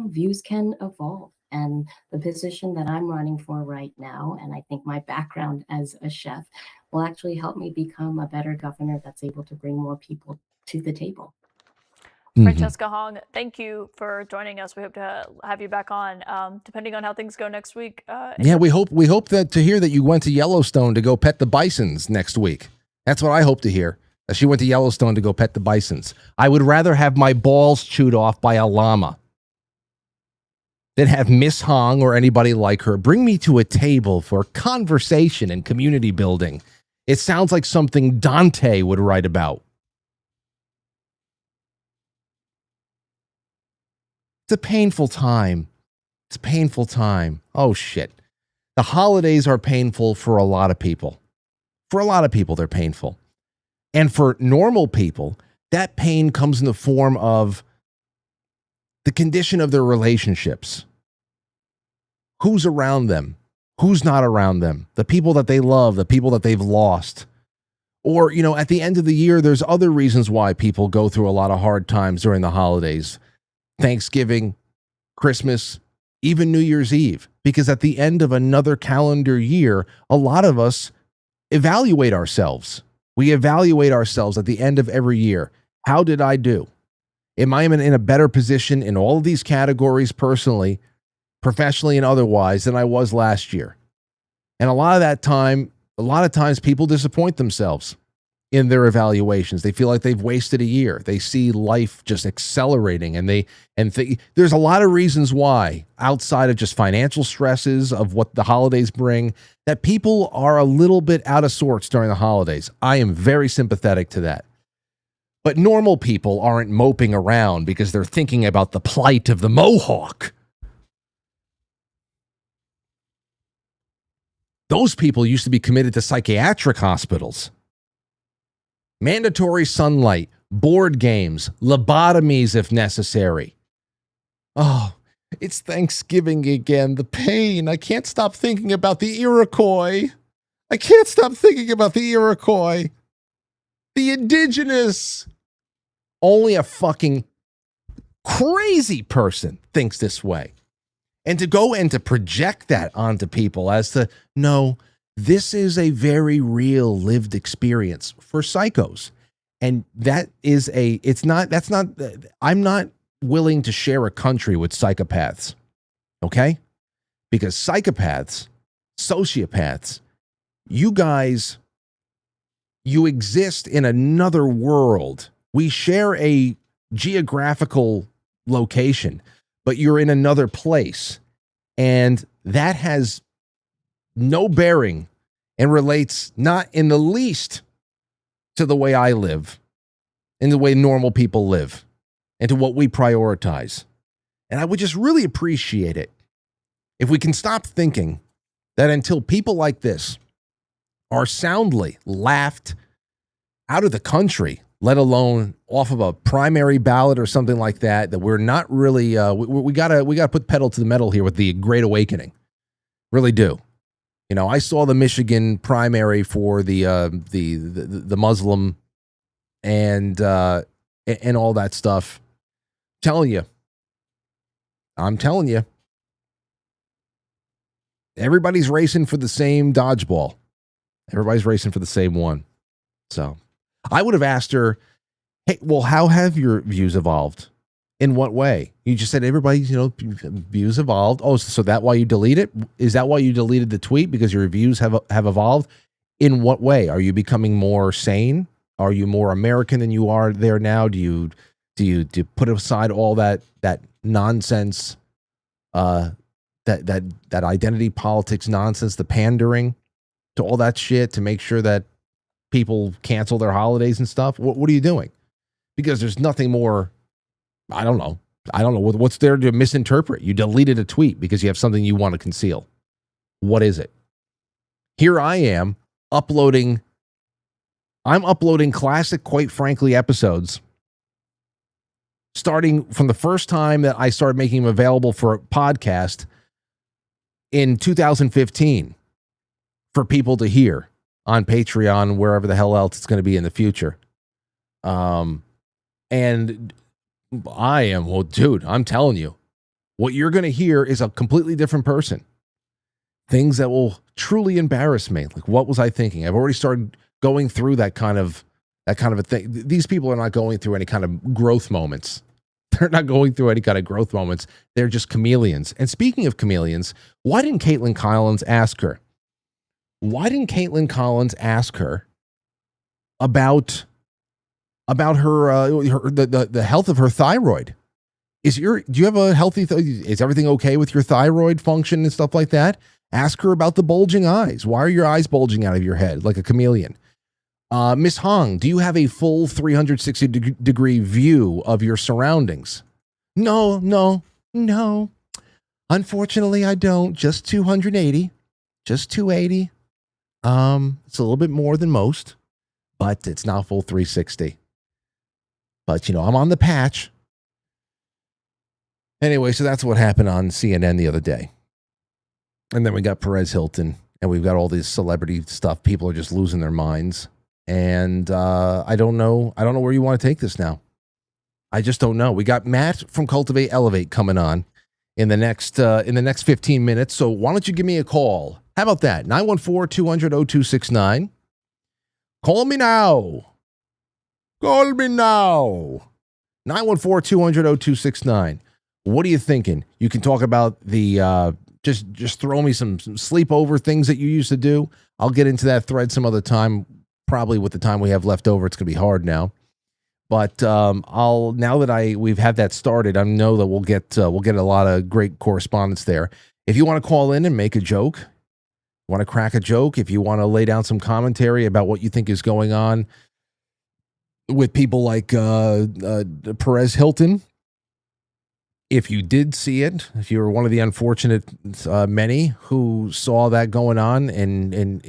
views can evolve. And the position that I'm running for right now, and I think my background as a chef, will actually help me become a better governor that's able to bring more people to the table. Francesca Hong, thank you for joining us. We hope to have you back on, depending on how things go next week. Yeah, we hope that to hear that you went to Yellowstone to go pet the bisons next week. That's what I hope to hear. That she went to Yellowstone to go pet the bisons. I would rather have my balls chewed off by a llama than have Miss Hong or anybody like her bring me to a table for conversation and community building. It sounds like something Dante would write about. It's a painful time It's a painful time. Oh, shit. The holidays are painful for a lot of people. For a lot of people, they're painful. And for normal people, that pain comes in the form of the condition of their relationships. Who's around them? Who's not around them? The people that they love, the people that they've lost. Or, you know, at the end of the year, there's other reasons why people go through a lot of hard times during the holidays. Thanksgiving, Christmas, even New Year's Eve. Because at the end of another calendar year, a lot of us evaluate ourselves. We evaluate ourselves at the end of every year. How did I do? Am I in a better position in all of these categories personally, professionally, and otherwise than I was last year? And a lot of times people disappoint themselves in their evaluations. They feel like they've wasted a year. They see life just accelerating, and there's a lot of reasons why, outside of just financial stresses of what the holidays bring, that people are a little bit out of sorts during the holidays. I am very sympathetic to that. But normal people aren't moping around because they're thinking about the plight of the Mohawk. Those people used to be committed to psychiatric hospitals. Mandatory sunlight, board games, lobotomies if necessary. Oh, it's Thanksgiving again. The pain. I can't stop thinking about the Iroquois. I can't stop thinking about the Iroquois. The indigenous. Only a fucking crazy person thinks this way. And to go and to project that onto people as to, no, this is a very real lived experience for psychos. And I'm not willing to share a country with psychopaths. Okay? Because psychopaths, sociopaths, you guys, you exist in another world. We share a geographical location, but you're in another place. And that has no bearing and relates not in the least to the way I live, and the way normal people live, and to what we prioritize. And I would just really appreciate it if we can stop thinking that until people like this are soundly laughed out of the country, let alone off of a primary ballot or something like that, that we're not really, we gotta put pedal to the metal here with the Great Awakening. Really do. You know, I saw the Michigan primary for the Muslim and all that stuff. I'm telling you, everybody's racing for the same dodgeball. Everybody's racing for the same one. So I would have asked her, hey, well, how have your views evolved? In what way? You just said everybody's, views evolved. Oh, so that why you delete it? Is that why you deleted the tweet? Because your views have evolved? In what way? Are you becoming more sane? Are you more American than you are there now? Do you put aside all that nonsense, that identity politics nonsense, the pandering to all that shit to make sure that people cancel their holidays and stuff? What are you doing? Because there's nothing more. I don't know what's there to misinterpret. You deleted a tweet because you have something you want to conceal. What is it? Here I am uploading classic Quite Frankly episodes, starting from the first time that I started making them available for a podcast in 2015 for people to hear on Patreon, wherever the hell else it's going to be in the future. And I'm telling you, what you're going to hear is a completely different person. Things that will truly embarrass me. Like, what was I thinking? I've already started going through that kind of a thing. These people are not going through any kind of growth moments. They're not going through any kind of growth moments. They're just chameleons. And speaking of chameleons, why didn't Caitlin Collins ask her? Why didn't Caitlin Collins ask her about her the health of her thyroid? Do you have a healthy is everything okay with your thyroid function and stuff like that? Ask her about the bulging eyes. Why are your eyes bulging out of your head like a chameleon? Miss Hong, do you have a full 360-degree view of your surroundings? No. Unfortunately, I don't. Just 280. Just 280. It's a little bit more than most, but it's now full 360. But, I'm on the patch. Anyway, so that's what happened on CNN the other day. And then we got Perez Hilton, and we've got all this celebrity stuff. People are just losing their minds. And I don't know where you want to take this now. I just don't know. We got Matt from Cultivate Elevate coming on in the next 15 minutes. So why don't you give me a call? How about that? 914-200-0269. Call me now. Call me now. 914-200-0269. What are you thinking? You can talk about the just throw me some sleepover things that you used to do. I'll get into that thread some other time. Probably with the time we have left over, it's gonna be hard now. But now that we've had that started, I know that we'll get a lot of great correspondence there. If you want to call in and make a joke, want to crack a joke, if you want to lay down some commentary about what you think is going on with people like Perez Hilton, if you did see it, if you were one of the unfortunate many who saw that going on, and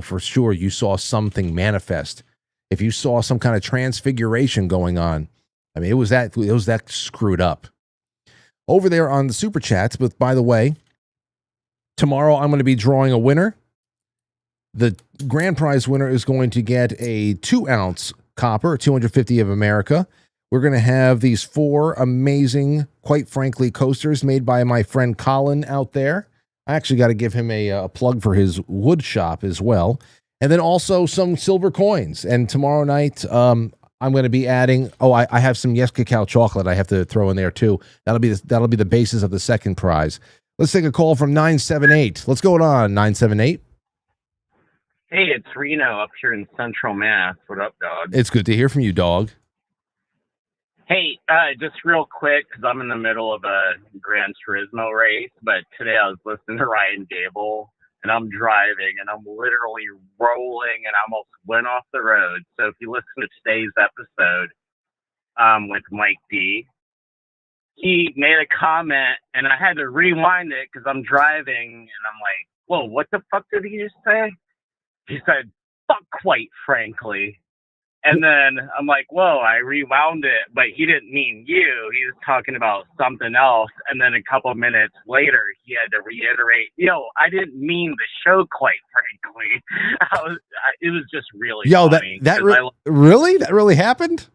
for sure you saw something manifest. If you saw some kind of transfiguration going on, I mean, it was that screwed up. Over there on the Super Chats, but by the way, tomorrow I'm going to be drawing a winner. The grand prize winner is going to get a 2-ounce copper, 250 of America. We're going to have these 4 amazing, Quite Frankly coasters made by my friend Colin out there. I actually got to give him a plug for his wood shop as well. And then also some silver coins. And tomorrow night, I'm going to be adding. I have some Yes Cacao chocolate I have to throw in there too. That'll be the basis of the second prize. Let's take a call from 978. What's going on, 978? Hey, it's Reno up here in Central Mass. What up, dog? It's good to hear from you, dog. Hey, just real quick, because I'm in the middle of a Gran Turismo race, but today I was listening to Ryan Gable. And I'm driving, and I'm literally rolling, and I almost went off the road. So if you listen to today's episode with Mike D, he made a comment, and I had to rewind it because I'm driving, and I'm like, whoa, what the fuck did he just say? He said, fuck, quite frankly. And then I'm like, whoa, I rewound it, but he didn't mean you. He was talking about something else. And then a couple of minutes later, he had to reiterate, I didn't mean the show, quite frankly. It was just really funny. That really happened?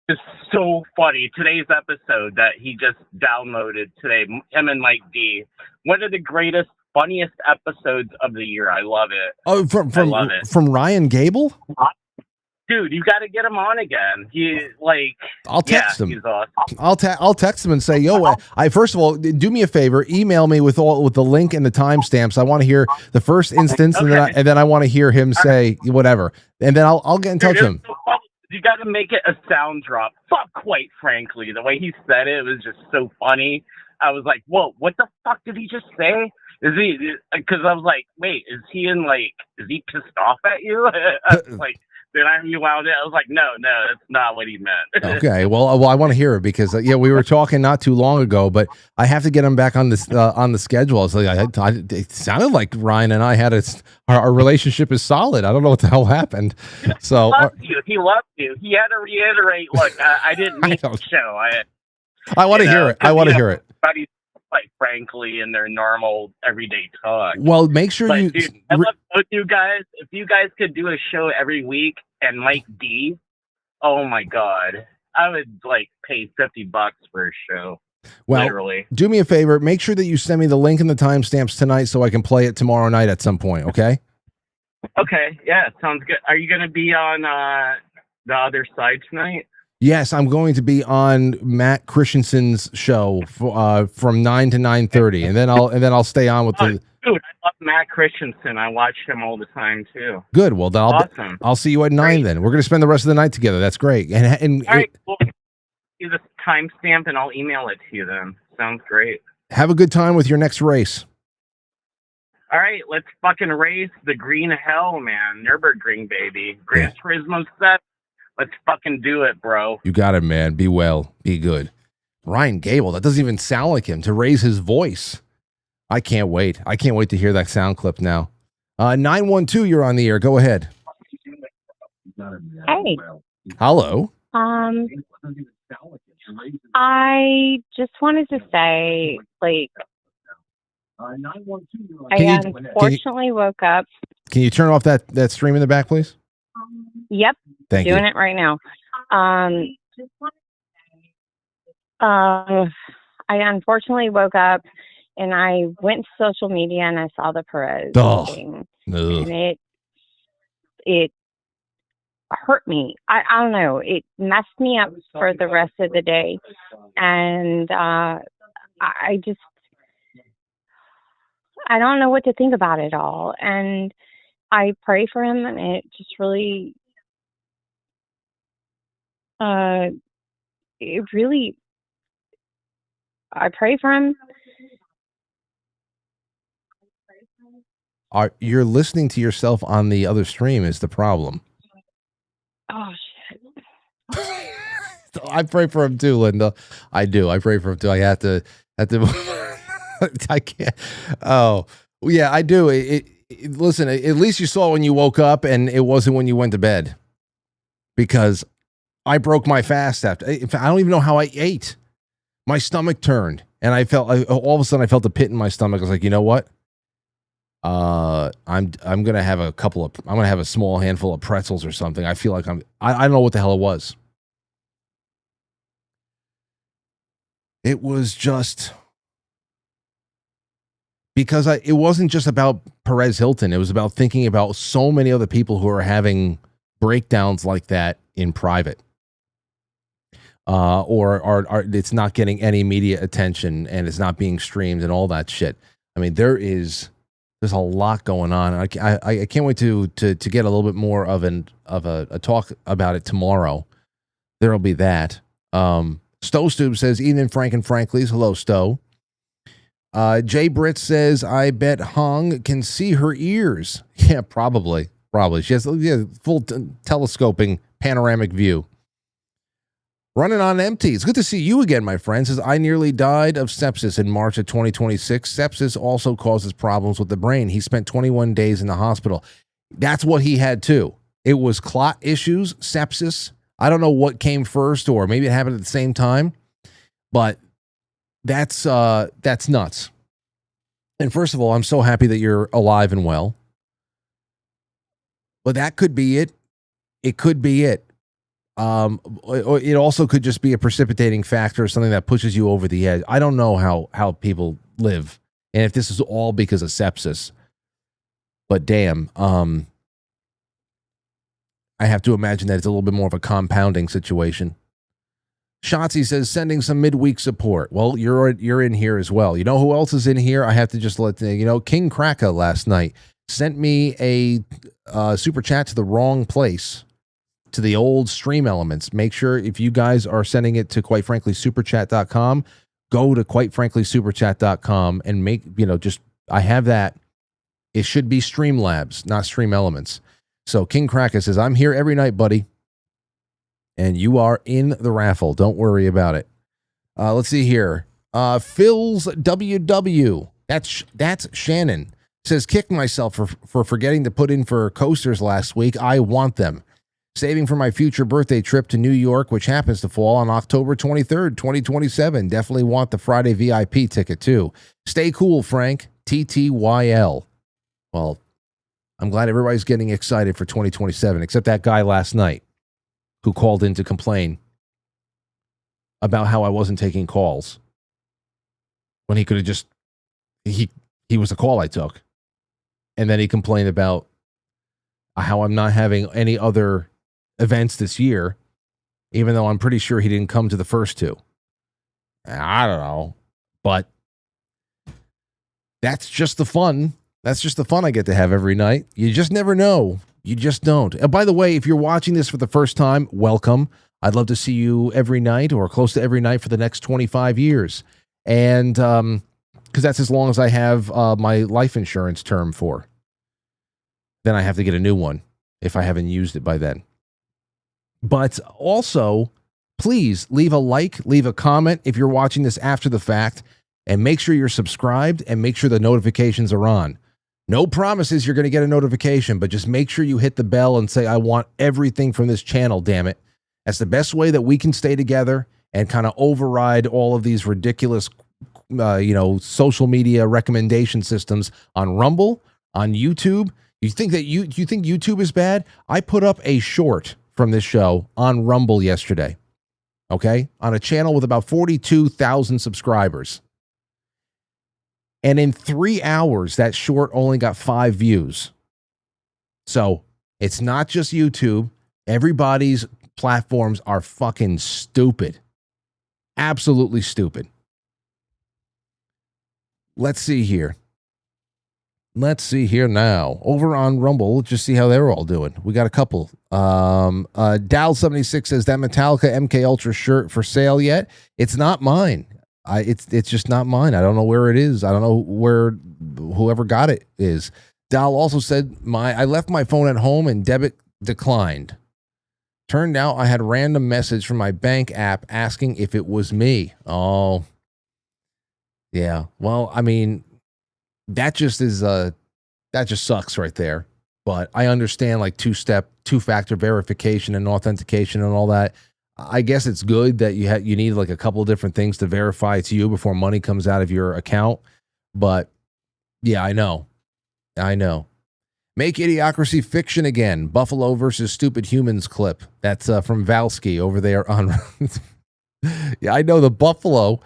It's so funny. Today's episode that he just downloaded today, him and Mike D, one of the greatest, funniest episodes of the year. I love it. Oh, I love it. From Ryan Gable? Dude, you got to get him on again. I'll text him. He's awesome. I'll text him and say, "Yo, I first of all, do me a favor, email me with the link and the timestamps. I want to hear the first instance, Okay. and then I want to hear him say whatever, and then I'll get in touch with him." You got to make it a sound drop. Fuck, quite frankly, the way he said it was just so funny. I was like, "Whoa, what the fuck did he just say?" Because I was like, "Wait, is he pissed off at you?" I was like. Then I rewound it. I was like, no, that's not what he meant. Okay, well, I want to hear it because we were talking not too long ago, but I have to get him back on the schedule. It's it sounded like Ryan and I had our relationship is solid. I don't know what the hell happened. So he loved you. He had to reiterate. Look, I didn't mean the show. I want to hear it. I want to hear it. Quite frankly, in their normal everyday talk. Well, make sure Dude, I love both you guys. If you guys could do a show every week and Mike D, oh my God, I would pay $50 for a show. Well, literally. Do me a favor. Make sure that you send me the link and the timestamps tonight so I can play it tomorrow night at some point. Okay. Okay. Yeah, sounds good. Are you going to be on the other side tonight? Yes, I'm going to be on Matt Christensen's show from 9 to 9:30, and then I'll stay on with the. Dude, I love Matt Christensen. I watch him all the time too. Good. Well, then awesome. I'll see you at 9. Then we're going to spend the rest of the night together. That's great. And all right, cool. Give the timestamp and I'll email it to you. Then sounds great. Have a good time with your next race. All right, let's fucking race the green hell, man. Nürburgring, baby. Gran Turismo 7. Let's fucking do it, bro. You got it, man. Be well. Be good. Ryan Gable, that doesn't even sound like him, to raise his voice. I can't wait. I can't wait to hear that sound clip now. 912, you're on the air. Go ahead. Hey. Hello. I just wanted to say, like, I unfortunately woke up. Can you turn off that stream in the back, please? Yep. Thank doing you. it right now. I unfortunately woke up and I went to social media and I saw the Perez thing. And it hurt me. I don't know. It messed me up for the rest of the day. And I don't know what to think about it all. And I pray for him, and it just really, I pray for him. You're listening to yourself on the other stream is the problem. Oh, shit. I pray for him too, Linda. I do. I pray for him too. I have to I can't. Oh, yeah, I do. Listen, at least you saw when you woke up and it wasn't when you went to bed, because I broke my fast after. In fact, I don't even know how I ate. My stomach turned and I felt all of a sudden I felt a pit in my stomach. I was like, you know what? I'm gonna have I'm gonna have a small handful of pretzels or something. I feel like I don't know what the hell it was. It was just because it wasn't just about Perez Hilton. It was about thinking about so many other people who are having breakdowns like that in private, or it's not getting any media attention and it's not being streamed and all that shit. I mean, there's a lot going on. I can't wait to get a little bit more of a talk about it tomorrow. There'll be that. Stowe Stube says, evening, Frank and Franklies. Hello, Stowe. Jay Britt says, I bet Hong can see her ears. Yeah, probably. She has full telescoping panoramic view. Running on empty. It's good to see you again, my friend. Says, I nearly died of sepsis in March of 2026. Sepsis also causes problems with the brain. He spent 21 days in the hospital. That's what he had too. It was clot issues, sepsis. I don't know what came first, or maybe it happened at the same time, but that's nuts. And first of all, I'm so happy that you're alive and well. But that could be it. It could be it. It also could just be a precipitating factor, something that pushes you over the edge. I don't know how people live, and if this is all because of sepsis. But damn, I have to imagine that it's a little bit more of a compounding situation. Shotzi says, sending some midweek support. Well, you're in here as well. You know who else is in here? I have to just let you know. King Kraka last night sent me a super chat to the wrong place, to the old Stream Elements. Make sure if you guys are sending it to Quite Frankly Superchat.com, go to Quite Frankly Superchat.com and make, I have that. It should be Streamlabs, not Stream Elements. So King Kraka says, I'm here every night, buddy. And you are in the raffle. Don't worry about it. Let's see here. Phil's WW. That's Shannon. Says, kick myself for forgetting to put in for coasters last week. I want them. Saving for my future birthday trip to New York, which happens to fall on October 23rd, 2027. Definitely want the Friday VIP ticket, too. Stay cool, Frank. TTYL. Well, I'm glad everybody's getting excited for 2027, except that guy last night who called in to complain about how I wasn't taking calls when he could have just, he was a call I took. And then he complained about how I'm not having any other events this year, even though I'm pretty sure he didn't come to the first two. I don't know, but that's just the fun. That's just the fun I get to have every night. You just never know. You just don't. And by the way, if you're watching this for the first time, welcome. I'd love to see you every night or close to every night for the next 25 years. And because that's as long as I have my life insurance term for. Then I have to get a new one if I haven't used it by then. But also, please leave a like, leave a comment if you're watching this after the fact, and make sure you're subscribed and make sure the notifications are on. No promises you're going to get a notification, but just make sure you hit the bell and say, I want everything from this channel, damn it. That's the best way that we can stay together and kind of override all of these ridiculous, social media recommendation systems on Rumble, on YouTube. You think YouTube is bad? I put up a short from this show on Rumble yesterday, okay, on a channel with about 42,000 subscribers. And in 3 hours, that short only got 5 views. So it's not just YouTube. Everybody's platforms are fucking stupid. Absolutely stupid. Let's see here. Let's see here now. Over on Rumble, let's just see how they're all doing. We got a couple. Dal76 says, that Metallica MK Ultra shirt for sale yet? It's not mine. It's just not mine. I don't know where it is. I don't know where whoever got it is. Dal also said, I left my phone at home and debit declined. Turned out I had a random message from my bank app asking if it was me. Oh, yeah. Well, I mean, that just sucks right there. But I understand like two-factor verification and authentication and all that. I guess it's good that you need like a couple of different things to verify it's you before money comes out of your account. But yeah, I know. Make Idiocracy fiction again. Buffalo versus Stupid Humans clip. That's from Valsky over there on. Yeah, I know the Buffalo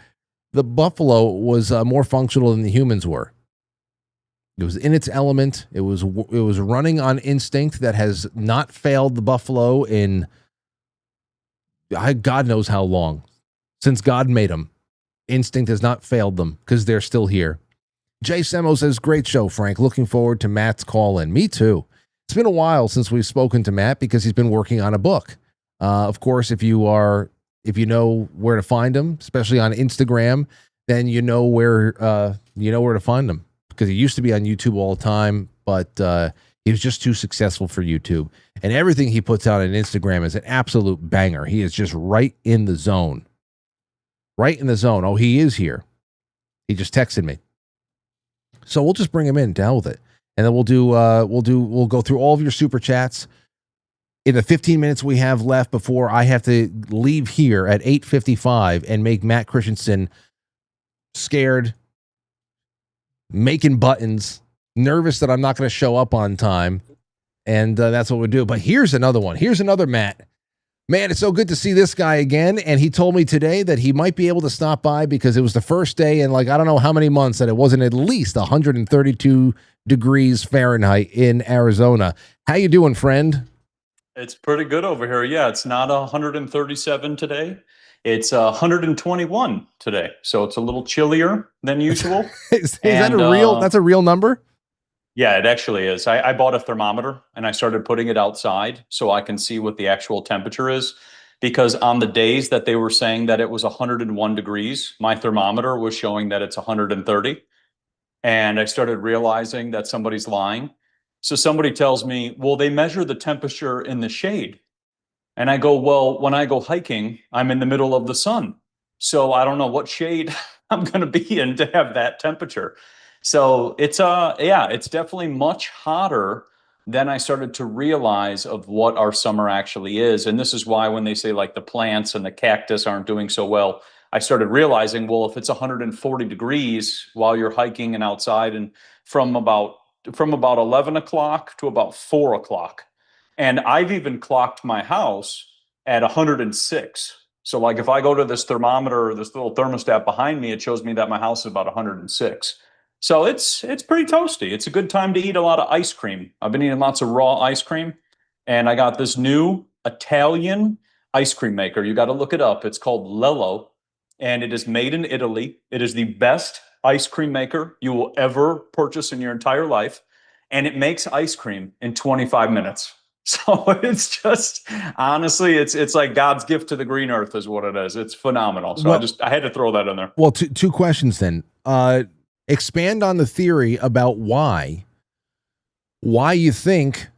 was more functional than the humans were. It was in its element. It was running on instinct that has not failed the Buffalo in God knows how long. Since God made them. Instinct has not failed them because they're still here. Jay Semo says, great show, Frank. Looking forward to Matt's call in. Me too. It's been a while since we've spoken to Matt because he's been working on a book. Of course, if you know where to find him, especially on Instagram, then you know where to find him because he used to be on YouTube all the time, but he was just too successful for YouTube. And everything he puts out on Instagram is an absolute banger. He is just right in the zone. Right in the zone. Oh, he is here. He just texted me. So we'll just bring him in, down with it. And then we'll go through all of your super chats in the 15 minutes we have left before I have to leave here at 8:55 and make Matt Christensen scared, making buttons, nervous that I'm not going to show up on time. And that's what we'll do. But here's another one. Here's another Matt. Man, it's so good to see this guy again. And he told me today that he might be able to stop by because it was the first day in like, I don't know how many months that it wasn't at least 132 degrees Fahrenheit in Arizona. How you doing, friend? It's pretty good over here. Yeah, it's not 137 today. It's 121 today. So it's a little chillier than usual. Is that a real, that's a real number? Yeah, it actually is. I bought a thermometer and I started putting it outside so I can see what the actual temperature is. Because on the days that they were saying that it was 101 degrees, my thermometer was showing that it's 130. And I started realizing that somebody's lying. So somebody tells me, well, they measure the temperature in the shade. And I go, well, when I go hiking, I'm in the middle of the sun. So I don't know what shade I'm going to be in to have that temperature. So it's it's definitely much hotter than I started to realize of what our summer actually is. And this is why when they say like the plants and the cactus aren't doing so well, I started realizing, well, if it's 140 degrees while you're hiking and outside and from about 11 o'clock to about 4 o'clock. And I've even clocked my house at 106. So like if I go to this thermometer or this little thermostat behind me, it shows me that my house is about 106. So it's pretty toasty. It's a good time to eat a lot of ice cream. I've been eating lots of raw ice cream. And I got this new Italian ice cream maker. You got to look it up. It's called Lello. And it is made in Italy. It is the best ice cream maker you will ever purchase in your entire life. And it makes ice cream in 25 minutes. So it's just, honestly, it's like God's gift to the green earth is what it is. It's phenomenal. So Well- I had to throw that in there. Well, two questions then. Expand on the theory about why you think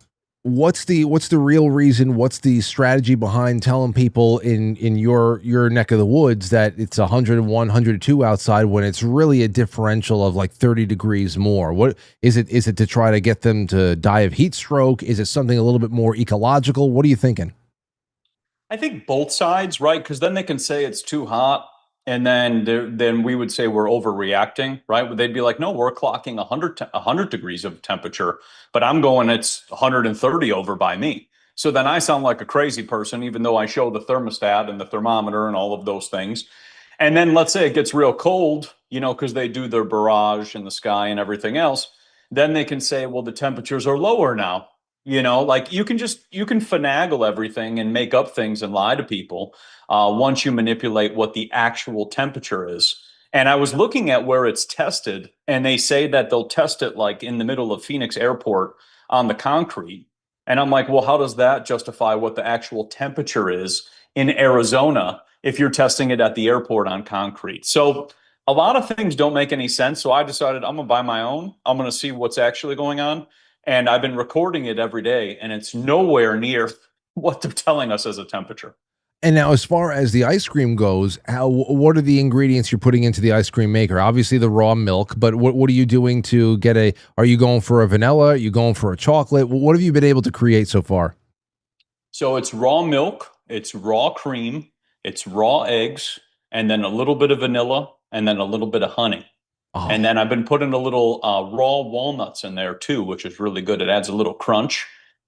what's the real reason? What's the strategy behind telling people in your neck of the woods that it's 101, 102 outside when it's really a differential of like 30 degrees more? What is it? Is it to try to get them to die of heat stroke? Is it something a little bit more ecological? What are you thinking? I think both sides, right? Because then they can say it's too hot, and then we would say we're overreacting, right? They'd be like, no, we're clocking 100 degrees of temperature, but I'm going it's 130 over by me. So then I sound like a crazy person, even though I show the thermostat and the thermometer and all of those things. And then let's say it gets real cold, because they do their barrage in the sky and everything else. Then they can say, well, the temperatures are lower now. Like you can finagle everything and make up things and lie to people once you manipulate what the actual temperature is. And I was looking at where it's tested, and they say that they'll test it like in the middle of Phoenix Airport on the concrete. And I'm like, well, how does that justify what the actual temperature is in Arizona if you're testing it at the airport on concrete? So a lot of things don't make any sense. So I decided I'm going to buy my own. I'm going to see what's actually going on. And I've been recording it every day, and it's nowhere near what they're telling us as a temperature. And now, as far as the ice cream goes, what are the ingredients you're putting into the ice cream maker? Obviously, the raw milk, but what are you doing to get are you going for a vanilla? Are you going for a chocolate? What have you been able to create so far? So it's raw milk, it's raw cream, it's raw eggs, and then a little bit of vanilla, and then a little bit of honey. Oh. And then I've been putting a little raw walnuts in there too, which is really good. It adds a little crunch.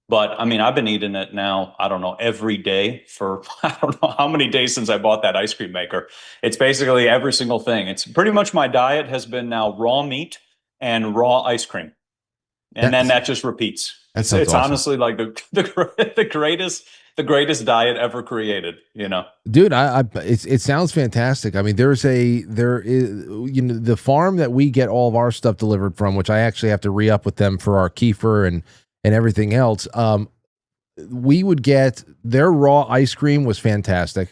But I mean, I've been eating it now, I don't know, every day for I don't know how many days since I bought that ice cream maker. It's basically every single thing. It's pretty much my diet has been now raw meat and raw ice cream. And then that just repeats. It's awesome. Honestly like the greatest diet ever created, Dude, it sounds fantastic. I mean, there is the farm that we get all of our stuff delivered from, which I actually have to re-up with them for our kefir and everything else. We would get their raw ice cream was fantastic.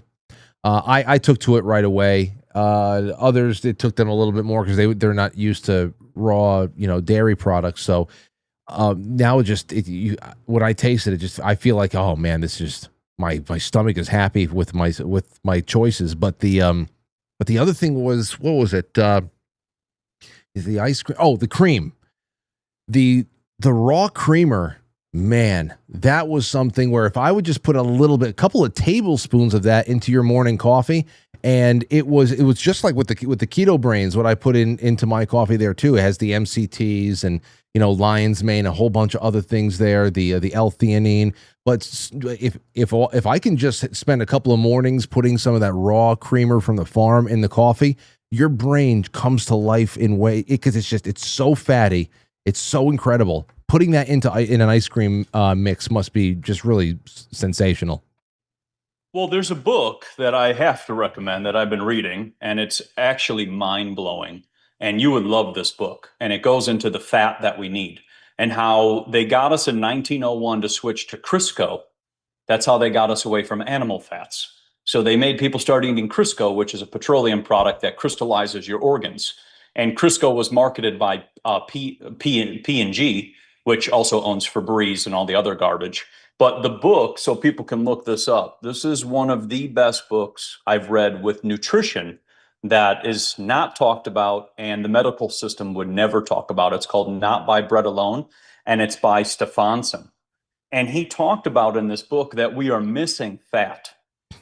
I took to it right away. Others, it took them a little bit more because they're not used to raw, dairy products. So now when I taste it, I feel like, oh man, this is my stomach is happy with my choices. But the other thing was, what was it? Is the ice cream? Oh, the cream, the raw creamer, man, that was something where if I would just put a couple of tablespoons of that into your morning coffee, and it was just like with the KetoBrainz, what I put into my coffee there too. It has the MCTs and lion's mane, a whole bunch of other things there, the L-theanine. But if I can just spend a couple of mornings putting some of that raw creamer from the farm in the coffee, your brain comes to life because it's so fatty. It's so incredible. Putting that in an ice cream mix must be just really sensational. Well, there's a book that I have to recommend that I've been reading, and it's actually mind-blowing. And you would love this book. And it goes into the fat that we need and how they got us in 1901 to switch to Crisco. That's how they got us away from animal fats. So they made people start eating Crisco, which is a petroleum product that crystallizes your organs. And Crisco was marketed by P&G, which also owns Febreze and all the other garbage. But the book, so people can look this up, this is one of the best books I've read with nutrition that is not talked about and the medical system would never talk about. It's called Not by Bread Alone, and it's by Stefansson. And he talked about in this book that we are missing fat.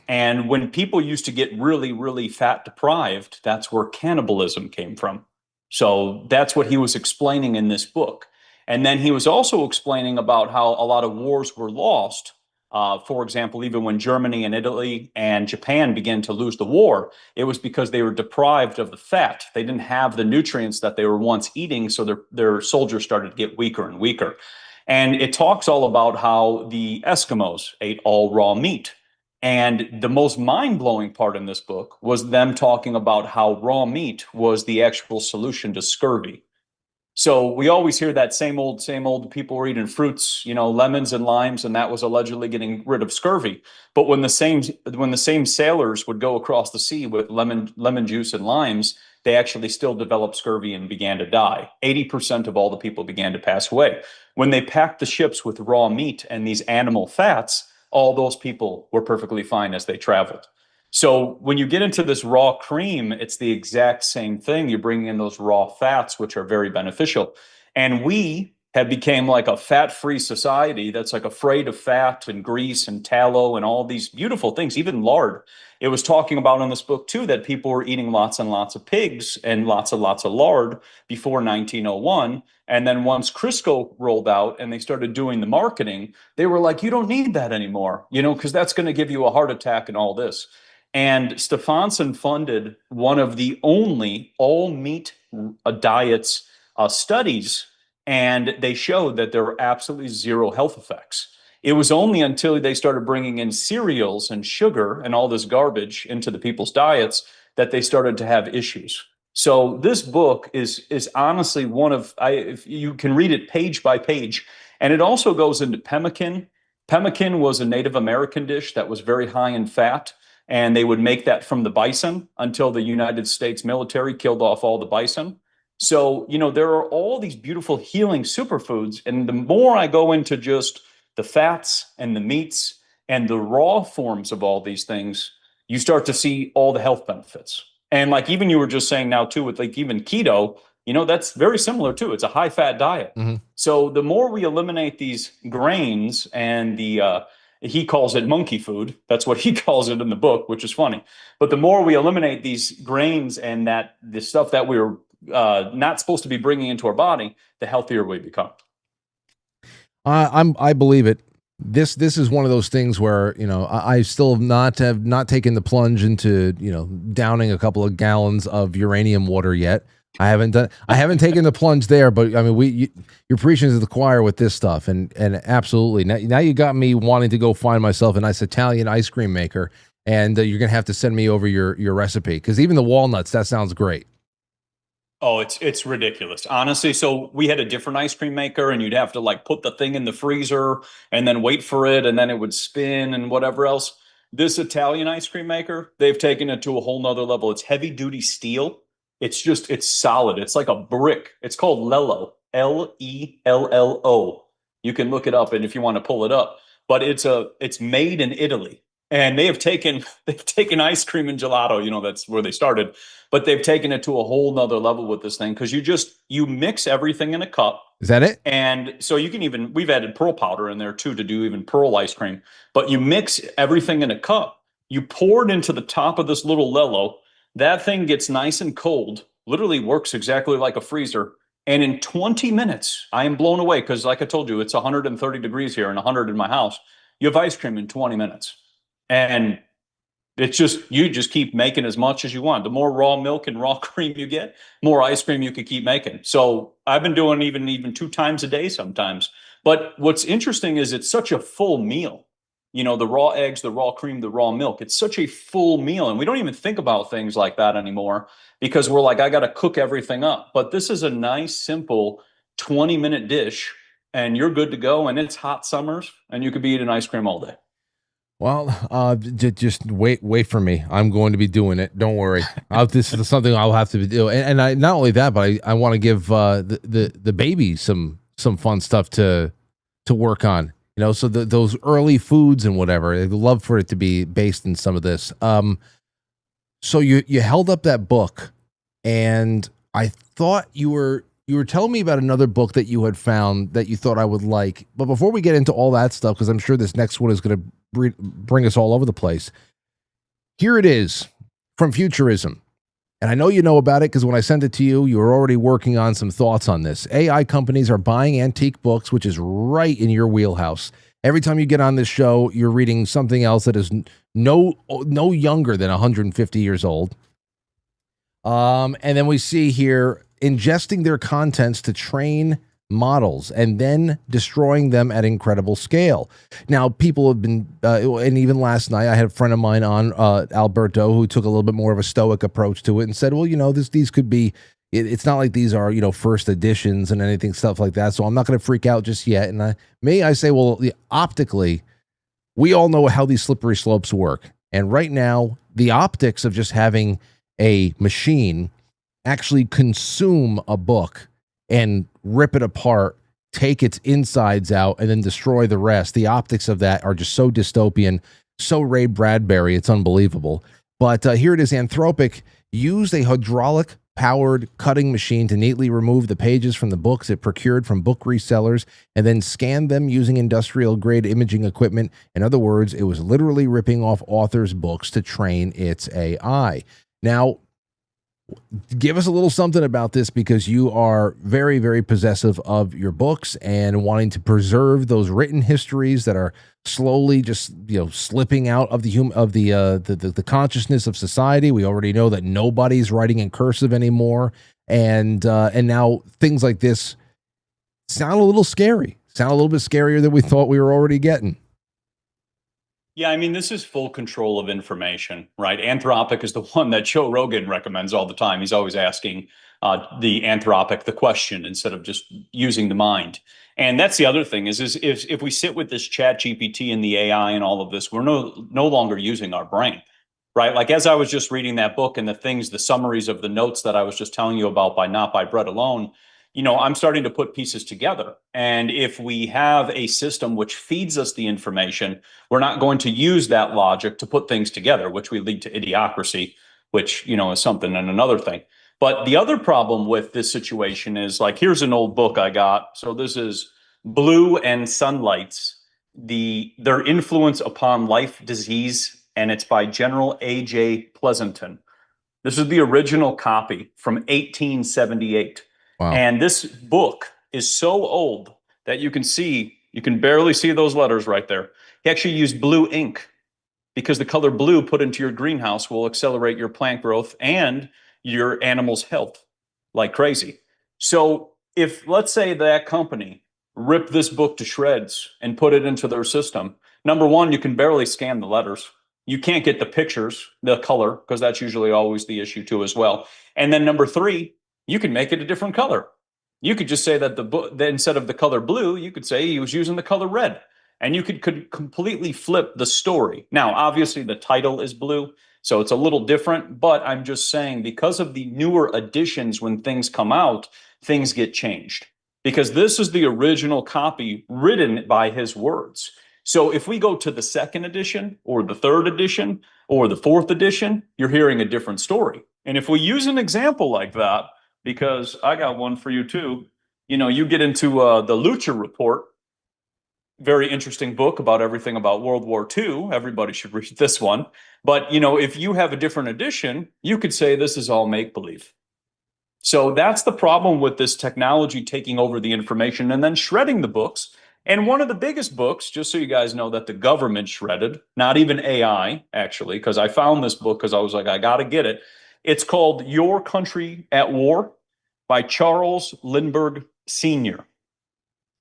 And when people used to get really, really fat deprived, that's where cannibalism came from. So that's what he was explaining in this book. And then he was also explaining about how a lot of wars were lost. For example, even when Germany and Italy and Japan began to lose the war, it was because they were deprived of the fat. They didn't have the nutrients that they were once eating, so their soldiers started to get weaker and weaker. And it talks all about how the Eskimos ate all raw meat. And the most mind-blowing part in this book was them talking about how raw meat was the actual solution to scurvy. So we always hear that same old people were eating fruits, lemons and limes, and that was allegedly getting rid of scurvy. But when the same sailors would go across the sea with lemon juice and limes, they actually still developed scurvy and began to die. 80% of all the people began to pass away. When they packed the ships with raw meat and these animal fats, all those people were perfectly fine as they traveled. So when you get into this raw cream, it's the exact same thing. You're bringing in those raw fats, which are very beneficial. And we have become like a fat-free society that's like afraid of fat and grease and tallow and all these beautiful things, even lard. It was talking about in this book too that people were eating lots and lots of pigs and lots of lard before 1901. And then once Crisco rolled out and they started doing the marketing, they were like, you don't need that anymore, you know, because that's going to give you a heart attack and all this. And Stefansson funded one of the only all meat diets studies, and they showed that there were absolutely zero health effects. It was only until they started bringing in cereals and sugar and all this garbage into the people's diets that they started to have issues. So this book is honestly one of, if you can read it page by page, and it also goes into pemmican. Pemmican was a Native American dish that was very high in fat, and they would make that from the bison until the United States military killed off all the bison. So, you know, there are all these beautiful healing superfoods. And the more I go into just the fats and the meats and the raw forms of all these things, you start to see all the health benefits. And like even you were just saying now too, with like even keto, you know, that's very similar too. It's a high fat diet. Mm-hmm. So the more we eliminate these grains and the, he calls it monkey food. That's what he calls it in the book, which is funny. But the more we eliminate these grains and that the stuff that we're not supposed to be bringing into our body, the healthier we become. I believe it. This is one of those things where, you know, I still have not taken the plunge into, you know, downing a couple of gallons of uranium water yet. I haven't taken the plunge there, but I mean, you're preaching to the choir with this stuff, and absolutely. Now you got me wanting to go find myself a nice Italian ice cream maker, and you're gonna have to send me over your recipe, because even the walnuts, that sounds great. Oh, it's ridiculous, honestly. So we had a different ice cream maker, and you'd have to like put the thing in the freezer and then wait for it, and then it would spin and whatever else. This Italian ice cream maker, they've taken it to a whole nother level. It's heavy duty steel. It's solid. It's like a brick. It's called Lello, Lello. You can look it up, and if you want to pull it up, but it's made in Italy. And they've taken ice cream and gelato, you know, that's where they started, but they've taken it to a whole nother level with this thing, because you mix everything in a cup. Is that it? And so we've added pearl powder in there too to do even pearl ice cream, but you mix everything in a cup, you pour it into the top of this little Lello, that thing gets nice and cold, literally works exactly like a freezer. And in 20 minutes, I am blown away, because like I told you, it's 130 degrees here and 100 in my house. You have ice cream in 20 minutes. And it's just, you just keep making as much as you want. The more raw milk and raw cream you get, more ice cream you could keep making. So I've been doing even 2 times a day sometimes. But what's interesting is it's such a full meal. You know, the raw eggs, the raw cream, the raw milk. It's such a full meal. And we don't even think about things like that anymore, because we're like, I got to cook everything up. But this is a nice, simple 20-minute dish, and you're good to go. And it's hot summers, and you could be eating ice cream all day. Well, just wait for me. I'm going to be doing it. Don't worry. This is something I'll have to do. And I not only that, but I want to give the baby some fun stuff to work on. You know, so those early foods and whatever. I'd love for it to be based in some of this. So you held up that book, and I thought you were telling me about another book that you had found that you thought I would like. But before we get into all that stuff, because I'm sure this next one is going to bring us all over the place. Here it is, from Futurism. And I know you know about it, because when I sent it to you, you were already working on some thoughts on this. AI companies are buying antique books, which is right in your wheelhouse. Every time you get on this show, you're reading something else that is no younger than 150 years old. And then we see here, ingesting their contents to train models and then destroying them at incredible scale. Now, people have been, and even last night, I had a friend of mine on, Alberto, who took a little bit more of a stoic approach to it and said, well, you know, these could be, it's not like these are, you know, first editions and anything, stuff like that. So I'm not going to freak out just yet. And I say, well, optically, we all know how these slippery slopes work. And right now, the optics of just having a machine actually consume a book and rip it apart, take its insides out, and then destroy the rest. The optics of that are just so dystopian, so Ray Bradbury, it's unbelievable. But here it is. Anthropic used a hydraulic-powered cutting machine to neatly remove the pages from the books it procured from book resellers and then scanned them using industrial-grade imaging equipment. In other words, it was literally ripping off authors' books to train its AI. Now, give us a little something about this, because you are very, very possessive of your books and wanting to preserve those written histories that are slowly just, slipping out of the consciousness of society. We already know that nobody's writing in cursive anymore, and now things like this sound a little scary. Sound a little bit scarier than we thought we were already getting. Yeah, I mean, this is full control of information, right? Anthropic is the one that Joe Rogan recommends all the time. He's always asking the Anthropic the question instead of just using the mind. And that's the other thing is if we sit with this Chat GPT and the AI and all of this, we're no longer using our brain, right? Like, as I was just reading that book and the summaries of the notes that I was just telling you about by Not by Bread Alone, I'm starting to put pieces together. And if we have a system which feeds us the information, we're not going to use that logic to put things together, which will lead to idiocracy, which, is something and another thing. But the other problem with this situation is, like, here's an old book I got. So this is Blue and Sunlights, their influence upon life, disease, and it's by General A.J. Pleasanton. This is the original copy from 1878. Wow. And this book is so old that you can barely see those letters right there. He actually used blue ink because the color blue put into your greenhouse will accelerate your plant growth and your animal's health like crazy. So if, let's say, that company ripped this book to shreds and put it into their system, number one, you can barely scan the letters. You can't get the pictures, the color, because that's usually always the issue too as well. And then number three, you can make it a different color. You could just say that that instead of the color blue, you could say he was using the color red, and you could completely flip the story. Now, obviously, the title is blue, so it's a little different, but I'm just saying, because of the newer editions, when things come out, things get changed, because this is the original copy written by his words. So if we go to the second edition or the third edition or the fourth edition, you're hearing a different story. And if we use an example like that, because I got one for you too. You get into the Lucha Report, very interesting book about everything about World War II. Everybody should read this one. But, if you have a different edition, you could say this is all make-believe. So that's the problem with this technology taking over the information and then shredding the books. And one of the biggest books, just so you guys know, that the government shredded, not even AI, actually, because I found this book because I was like, I got to get it. It's called Your Country at War by Charles Lindbergh Sr.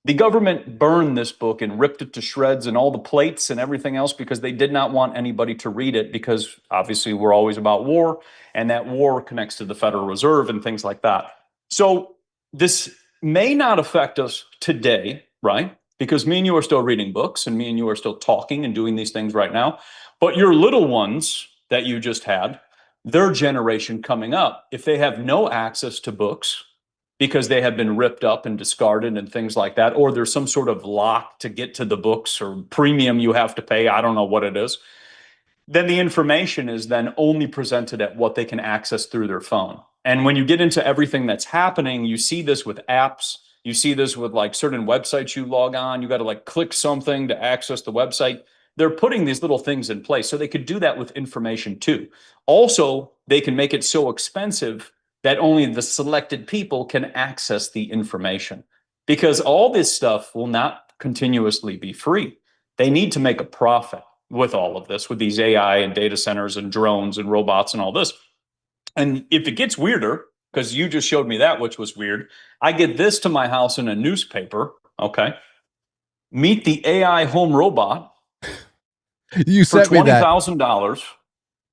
The government burned this book and ripped it to shreds and all the plates and everything else because they did not want anybody to read it, because obviously we're always about war, and that war connects to the Federal Reserve and things like that. So this may not affect us today, right? Because me and you are still reading books and me and you are still talking and doing these things right now. But your little ones that you just had, their generation coming up, if they have no access to books because they have been ripped up and discarded and things like that, or there's some sort of lock to get to the books or premium you have to pay, I don't know what it is, then the information is then only presented at what they can access through their phone. And when you get into everything that's happening, you see this with apps, you see this with like certain websites you log on, you got to like click something to access the website. They're putting these little things in place so they could do that with information too. Also, they can make it so expensive that only the selected people can access the information, because all this stuff will not continuously be free. They need to make a profit with all of this, with these AI and data centers and drones and robots and all this. And if it gets weirder, because you just showed me that, which was weird, I get this to my house in a newspaper, okay? Meet the AI home robot. You for sent me that. $20,000.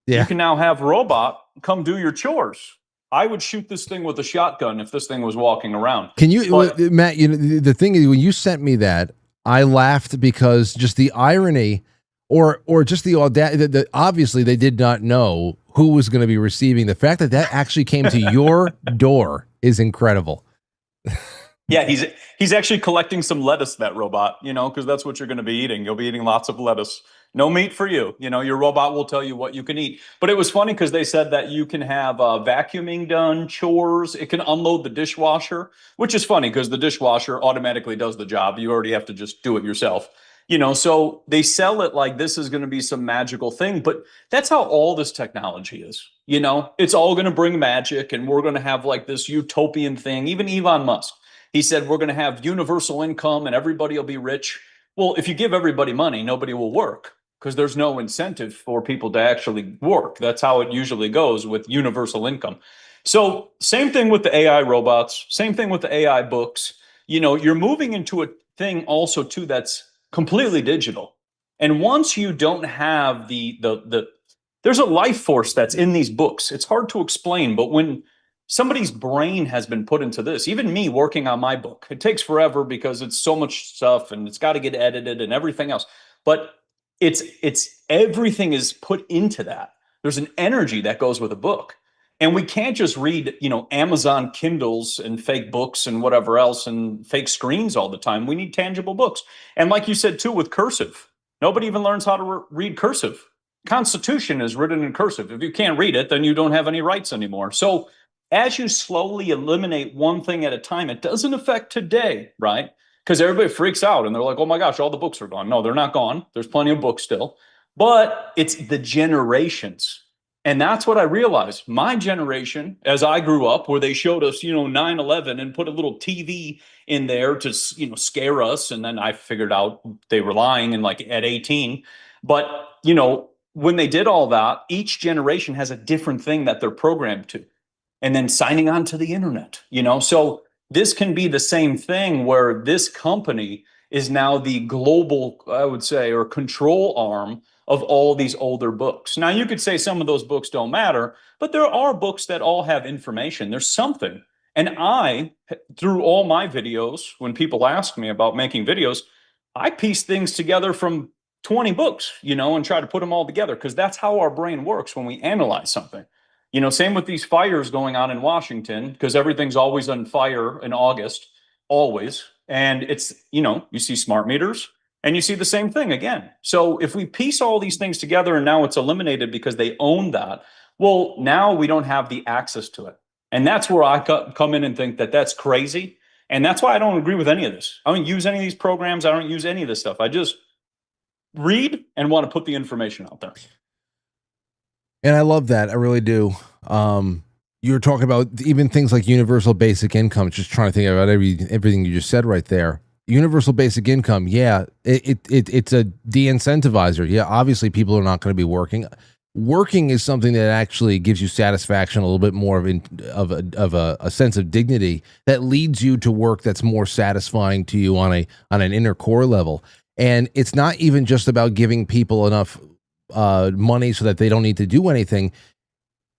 Yeah. You can now have robot come do your chores. I would shoot this thing with a shotgun if this thing was walking around. Can you, Matt, the thing is, when you sent me that, I laughed because just the irony or just the audacity. Obviously, they did not know who was going to be receiving. The fact that actually came to your door is incredible. Yeah, he's actually collecting some lettuce, that robot, because that's what you're going to be eating. You'll be eating lots of lettuce. No meat for you. Your robot will tell you what you can eat. But it was funny because they said that you can have vacuuming done, chores. It can unload the dishwasher, which is funny because the dishwasher automatically does the job. You already have to just do it yourself. So they sell it like this is going to be some magical thing. But that's how all this technology is. It's all going to bring magic, and we're going to have like this utopian thing. Even Elon Musk. He said, we're going to have universal income and everybody will be rich. Well, if you give everybody money, nobody will work because there's no incentive for people to actually work. That's how it usually goes with universal income. So same thing with the AI robots, same thing with the AI books. You're moving into a thing also too that's completely digital. And once you don't have there's a life force that's in these books. It's hard to explain, but when somebody's brain has been put into this, even me working on my book, it takes forever because it's so much stuff and it's got to get edited and everything else. But it's everything is put into that. There's an energy that goes with a book. And we can't just read, Amazon Kindles and fake books and whatever else and fake screens all the time. We need tangible books. And like you said, too, with cursive, nobody even learns how to read cursive. Constitution is written in cursive. If you can't read it, then you don't have any rights anymore. So as you slowly eliminate one thing at a time, it doesn't affect today, right? Because everybody freaks out and they're like, oh my gosh, all the books are gone. No, they're not gone. There's plenty of books still. But it's the generations. And that's what I realized. My generation, as I grew up, where they showed us, 9/11 and put a little TV in there to, scare us. And then I figured out they were lying and like at 18. But, when they did all that, each generation has a different thing that they're programmed to. And then signing on to the internet, so this can be the same thing where this company is now the global, I would say, or control arm of all these older books. Now, you could say some of those books don't matter, but there are books that all have information. There's something. And I, through all my videos, when people ask me about making videos, I piece things together from 20 books, and try to put them all together because that's how our brain works when we analyze something. Same with these fires going on in Washington, because everything's always on fire in August, always. And it's, you see smart meters and you see the same thing again. So if we piece all these things together and now it's eliminated because they own that, well, now we don't have the access to it. And that's where I come in and think that that's crazy. And that's why I don't agree with any of this. I don't use any of these programs. I don't use any of this stuff. I just read and want to put the information out there. And I love that. I really do. You were talking about even things like universal basic income, just trying to think about everything you just said right there. Universal basic income, yeah, it's a de-incentivizer. Yeah, obviously people are not going to be working. Working is something that actually gives you satisfaction, a little bit more of a sense of dignity that leads you to work that's more satisfying to you on an inner core level. And it's not even just about giving people enough money so that they don't need to do anything.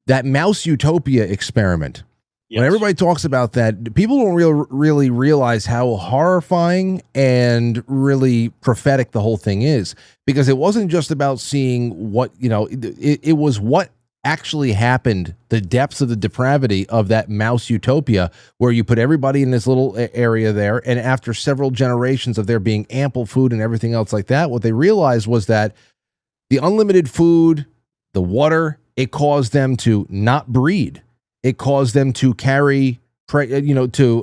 That mouse utopia experiment, yes. When everybody talks about that, people don't really realize how horrifying and really prophetic the whole thing is, because it wasn't just about seeing what, it was what actually happened, the depths of the depravity of that mouse utopia, where you put everybody in this little area there. And after several generations of there being ample food and everything else like that, what they realized was that the unlimited food, the water, it caused them to not breed. It caused them to carry, to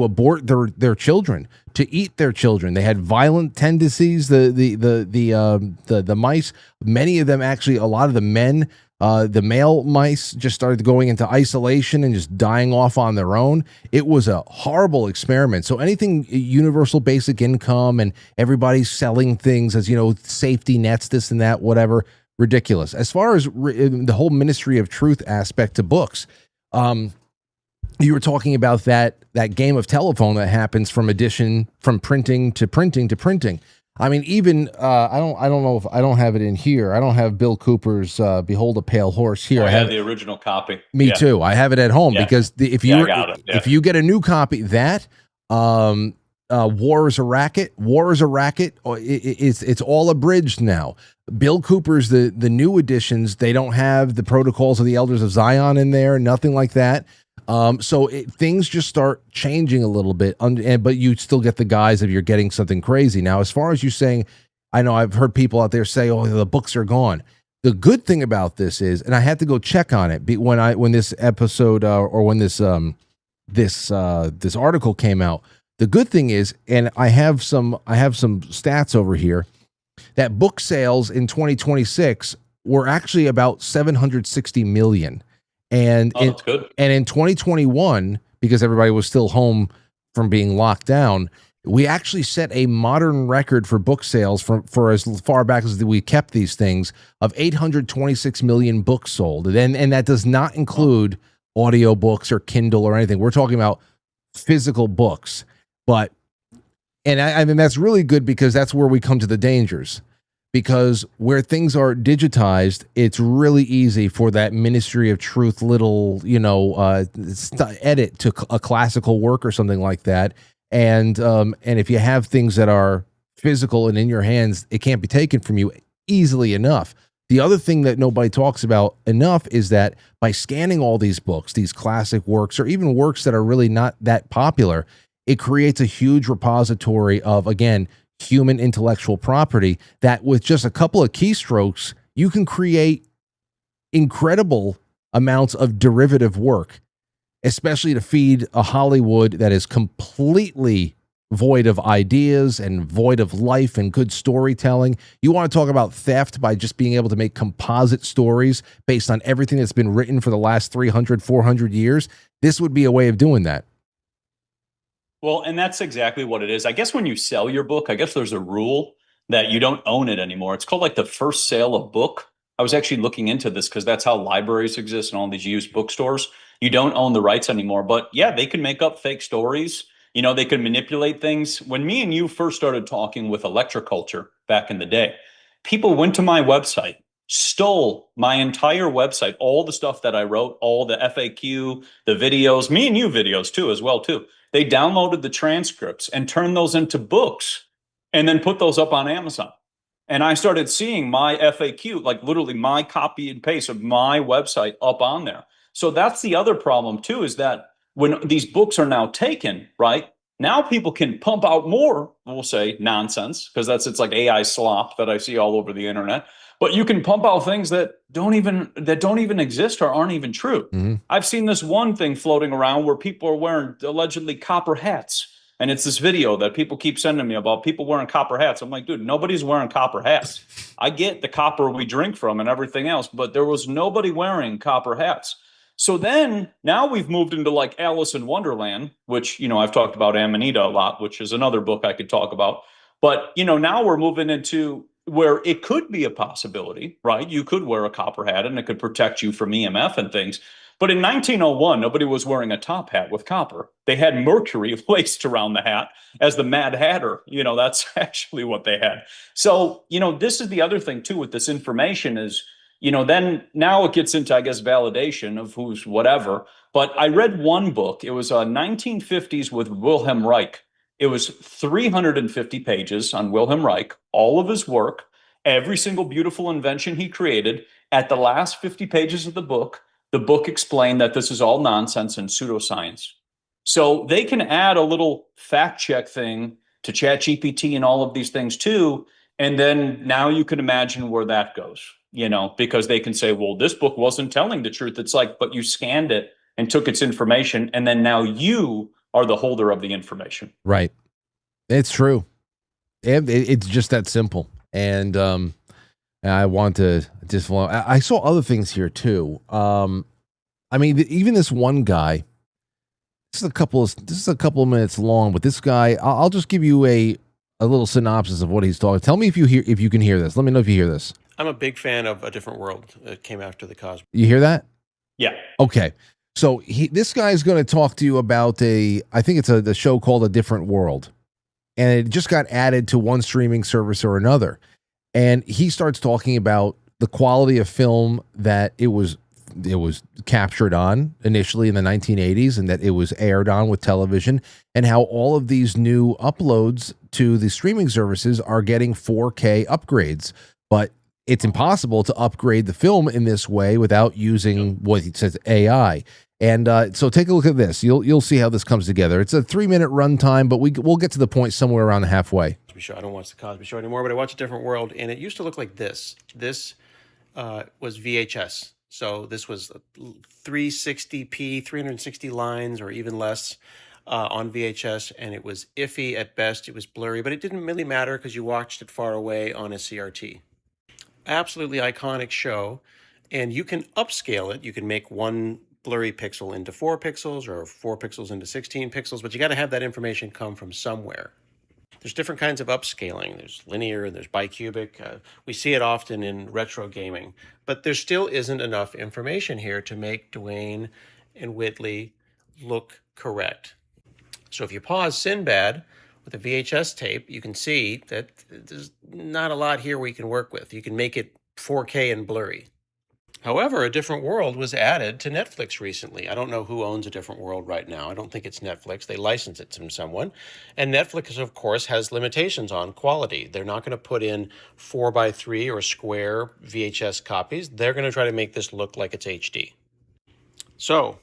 abort their children, to eat their children. They had violent tendencies. The mice, many of them actually, a lot of the men, the male mice just started going into isolation and just dying off on their own. It was a horrible experiment. So anything universal basic income and everybody's selling things as, safety nets, this and that, whatever, ridiculous. As far as the whole ministry of truth aspect to books, you were talking about that game of telephone that happens from printing to printing to printing. I mean, even I don't know if I don't have it in here. I don't have Bill Cooper's "Behold a Pale Horse" here. I have the original copy. Me too. I have it at home because if you get a new copy, that War is a Racket. War is a Racket. It's all abridged now. Bill Cooper's the new editions. They don't have the Protocols of the Elders of Zion in there. Nothing like that. So things just start changing a little bit. But you still get the guise of you're getting something crazy. Now, as far as you saying, I know I've heard people out there say, "Oh, the books are gone." The good thing about this is, and I had to go check on it when this episode or when this article came out. The good thing is, and I have some stats over here, that book sales in 2026 were actually about 760 million. And that's good. And in 2021, because everybody was still home from being locked down, we actually set a modern record for book sales for as far back as we kept these things of 826 million books sold. And that does not include audiobooks or Kindle or anything. We're talking about physical books. But, and I mean, that's really good because that's where we come to the dangers. Because where things are digitized, it's really easy for that Ministry of Truth little, edit to a classical work or something like that. And if you have things that are physical and in your hands, it can't be taken from you easily enough. The other thing that nobody talks about enough is that by scanning all these books, these classic works, or even works that are really not that popular, it creates a huge repository of, again, human intellectual property that with just a couple of keystrokes, you can create incredible amounts of derivative work, especially to feed a Hollywood that is completely void of ideas and void of life and good storytelling. You want to talk about theft by just being able to make composite stories based on everything that's been written for the last 300, 400 years. This would be a way of doing that. Well, and that's exactly what it is. I guess when you sell your book, I guess there's a rule that you don't own it anymore. It's called like the first sale of book. I was actually looking into this because that's how libraries exist and all these used bookstores. You don't own the rights anymore. But yeah, they can make up fake stories. They can manipulate things. When me and you first started talking with Electroculture back in the day, people went to my website, stole my entire website, all the stuff that I wrote, all the FAQ, the videos, me and you videos too, as well too. They downloaded the transcripts and turned those into books and then put those up on Amazon. And I started seeing my FAQ, like literally my copy and paste of my website up on there. So that's the other problem too, is that when these books are now taken, right, now people can pump out more, we'll say nonsense, because it's like AI slop that I see all over the internet. But you can pump out things that don't even exist or aren't even true. Mm-hmm. I've seen this one thing floating around where people are wearing allegedly copper hats. And it's this video that people keep sending me about people wearing copper hats. I'm like, dude, nobody's wearing copper hats. I get the copper we drink from and everything else, but there was nobody wearing copper hats. So then now we've moved into like Alice in Wonderland, which, I've talked about Amanita a lot, which is another book I could talk about. But, now we're moving into where it could be a possibility, right? You could wear a copper hat and it could protect you from EMF and things. But in 1901, nobody was wearing a top hat with copper. They had mercury laced around the hat as the Mad Hatter. That's actually what they had. So, this is the other thing too with this information is, then now it gets into, I guess, validation of who's whatever. But I read one book. It was 1950s with Wilhelm Reich. It was 350 pages on Wilhelm Reich, all of his work, every single beautiful invention he created. At the last 50 pages of the book explained that this is all nonsense and pseudoscience. So they can add a little fact check thing to ChatGPT and all of these things too. And then now you can imagine where that goes, because they can say, well, this book wasn't telling the truth. It's like, but you scanned it and took its information. And then now you are the holder of the information. Right. It's true. It's just that simple. And I want to just, I saw other things here too. Even this one guy, this is a couple of minutes long, but this guy, I'll just give you a little synopsis of what he's talking. Tell me if you can hear this. Let me know if you hear this. I'm a big fan of A Different World that came after the Cosby. You hear that? Yeah. Okay. So this guy is going to talk to you about I think it's the show called A Different World. And it just got added to one streaming service or another. And he starts talking about the quality of film, that it was it was captured on initially in the 1980s and that it was aired on with television, and how all of these new uploads to the streaming services are getting 4K upgrades. But it's impossible to upgrade the film in this way without using what it says AI. And so take a look at this. You'll see how this comes together. It's a 3-minute runtime, but we'll get to the point somewhere around halfway. Show. I don't watch the Cosby Show anymore, but I watch A Different World, and it used to look like this. This was VHS. So this was 360p, 360 lines or even less on VHS, and it was iffy at best. It was blurry, but it didn't really matter because you watched it far away on a CRT. Absolutely iconic show, and you can upscale it. You can make one blurry pixel into 4 pixels or 4 pixels into 16 pixels, but you got to have that information come from somewhere. There's different kinds of upscaling. There's linear, there's bicubic. We see it often in retro gaming, but there still isn't enough information here to make Dwayne and Whitley look correct. So if you pause Sinbad with a VHS tape, you can see that there's not a lot here we can work with. You can make it 4K and blurry. However, A Different World was added to Netflix recently. I don't know who owns A Different World right now. I don't think it's Netflix. They license it from someone. And Netflix, of course, has limitations on quality. They're not going to put in 4:3 or square VHS copies. They're going to try to make this look like it's HD. So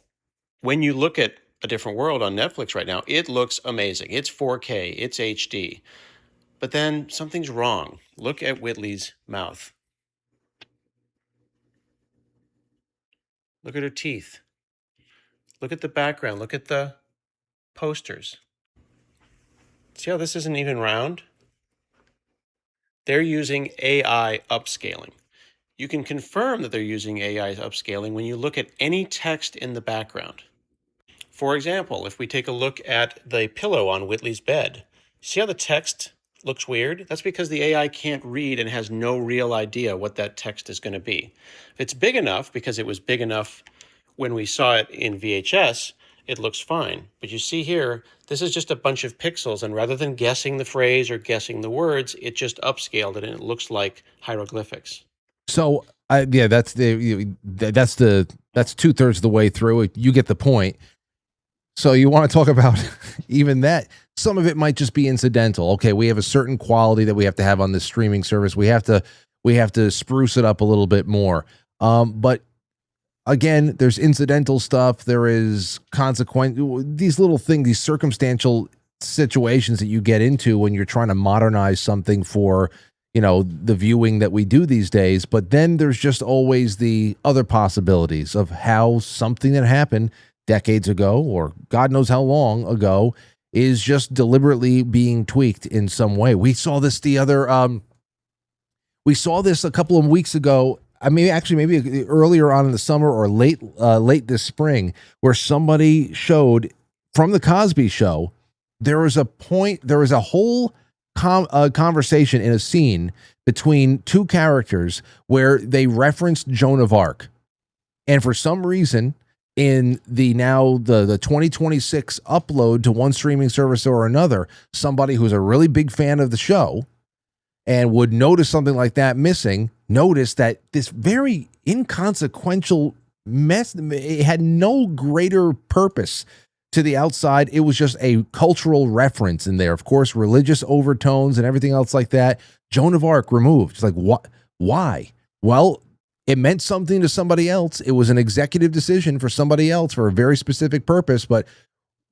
when you look at A Different World on Netflix right now, it looks amazing. It's 4K. It's HD. But then something's wrong. Look at Whitley's mouth. Look at her teeth. Look at the background. Look at the posters. See how this isn't even round? They're using AI upscaling. You can confirm that they're using AI upscaling when you look at any text in the background. For example, if we take a look at the pillow on Whitley's bed, see how the text looks weird? That's because the AI can't read and has no real idea what that text is going to be. If it's big enough, because it was big enough when we saw it in VHS, it looks fine. But you see here, this is just a bunch of pixels, and rather than guessing the phrase or guessing the words, it just upscaled it, and it looks like hieroglyphics. So, yeah, that's 2/3 of the way through. You get the point. So you want to talk about even that? Some of it might just be incidental. Okay, we have a certain quality that we have to have on this streaming service. We have to spruce it up a little bit more. But again, there's incidental stuff. There is these little things, these circumstantial situations that you get into when you're trying to modernize something for, the viewing that we do these days. But then there's just always the other possibilities of how something that happened decades ago, or God knows how long ago, is just deliberately being tweaked in some way. We saw this we saw this a couple of weeks ago. I mean, actually, maybe earlier on in the summer or late this spring, where somebody showed from the Cosby Show. There was a whole conversation in a scene between two characters where they referenced Joan of Arc, and for some reason, in the 2026 upload to one streaming service or another, somebody who's a really big fan of the show and would notice something like that missing, noticed that this very inconsequential mess, it had no greater purpose to the outside. It was just a cultural reference in there. Of course, religious overtones and everything else like that. Joan of Arc removed. It's like, what? Why? Well, it meant something to somebody else. It was an executive decision for somebody else for a very specific purpose, but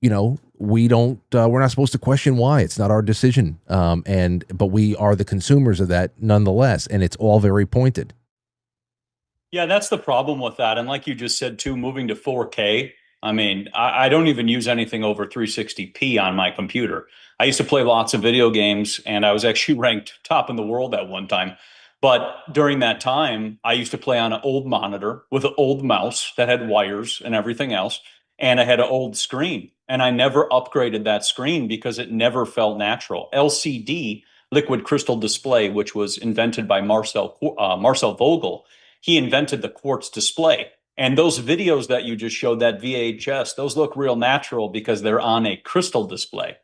we're not supposed to question why. It's not our decision. But we are the consumers of that nonetheless, and it's all very pointed. Yeah, that's the problem with that. And like you just said too, moving to 4K, I mean, I don't even use anything over 360p on my computer. I used to play lots of video games, and I was actually ranked top in the world at one time. But during that time, I used to play on an old monitor with an old mouse that had wires and everything else. And I had an old screen. And I never upgraded that screen because it never felt natural. LCD, liquid crystal display, which was invented by Marcel Vogel, he invented the quartz display. And those videos that you just showed, that VHS, those look real natural because they're on a crystal display.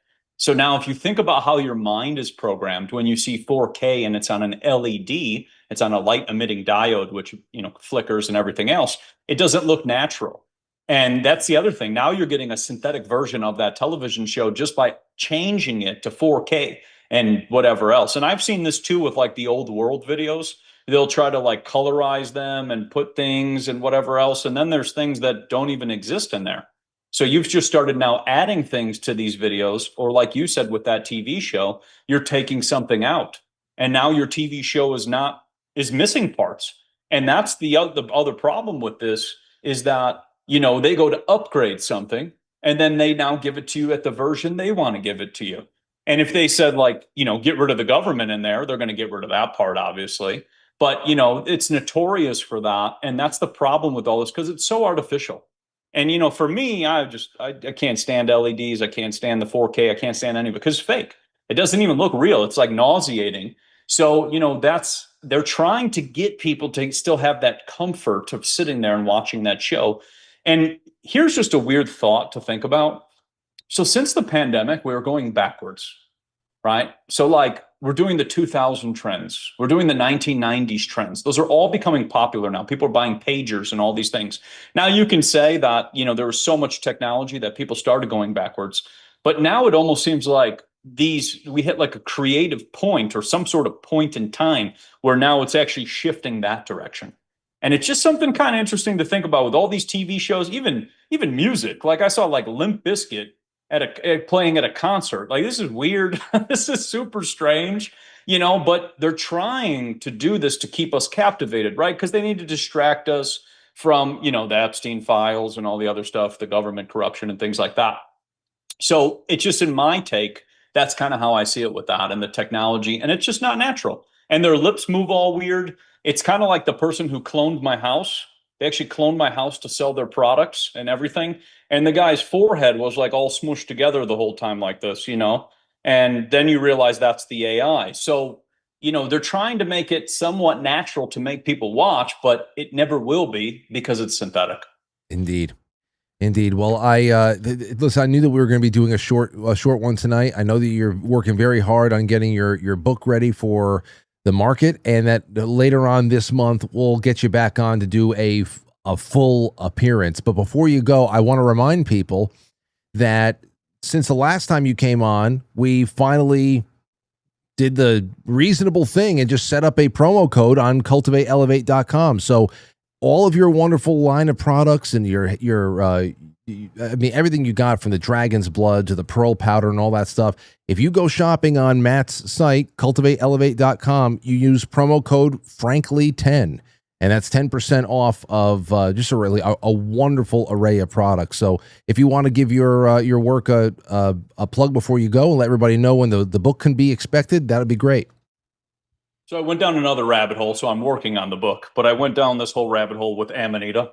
So now if you think about how your mind is programmed, when you see 4K and it's on an LED, it's on a light emitting diode, which, flickers and everything else, it doesn't look natural. And that's the other thing. Now you're getting a synthetic version of that television show just by changing it to 4K and whatever else. And I've seen this too with like the old world videos. They'll try to like colorize them and put things and whatever else. And then there's things that don't even exist in there. So you've just started now adding things to these videos, or like you said with that TV show, you're taking something out. And now your TV show is missing parts. And that's the other problem with this is that, they go to upgrade something and then they now give it to you at the version they want to give it to you. And if they said like, get rid of the government in there, they're going to get rid of that part, obviously. But, it's notorious for that. And that's the problem with all this because it's so artificial. And, for me, I can't stand LEDs. I can't stand the 4K. I can't stand any of it because it's fake. It doesn't even look real. It's like nauseating. So, they're trying to get people to still have that comfort of sitting there and watching that show. And here's just a weird thought to think about. So since the pandemic, we were going backwards, right? So like we're doing the 2000 trends. We're doing the 1990s trends. Those are all becoming popular now. People are buying pagers and all these things. Now you can say that, there was so much technology that people started going backwards. But now it almost seems like we hit like a creative point or some sort of point in time where now it's actually shifting that direction. And it's just something kind of interesting to think about with all these TV shows, even music. Like I saw like Limp Bizkit playing at a concert. Like this is weird. This is super strange, but they're trying to do this to keep us captivated, right? Because they need to distract us from, the Epstein files and all the other stuff, the government corruption and things like that. So it's just in my take, that's kind of how I see it with that and the technology. And it's just not natural. And their lips move all weird. It's kind of like the person who cloned my house. They actually cloned my house to sell their products and everything. And the guy's forehead was like all smooshed together the whole time like this, and then you realize that's the AI. So, they're trying to make it somewhat natural to make people watch, but it never will be because it's synthetic. Indeed. Well, listen, I knew that we were going to be doing a short one tonight. I know that you're working very hard on getting your book ready for the market, and that later on this month we'll get you back on to do a full appearance. But before you go, I want to remind people that since the last time you came on, we finally did the reasonable thing and just set up a promo code on cultivateelevate.com. So all of your wonderful line of products and everything you got from the dragon's blood to the pearl powder and all that stuff. If you go shopping on Matt's site, cultivateelevate.com, you use promo code frankly10, and that's 10% off of just a wonderful array of products. So if you want to give your work a plug before you go and let everybody know when the book can be expected, that would be great. So I went down another rabbit hole, so I'm working on the book, but I went down this whole rabbit hole with Amanita,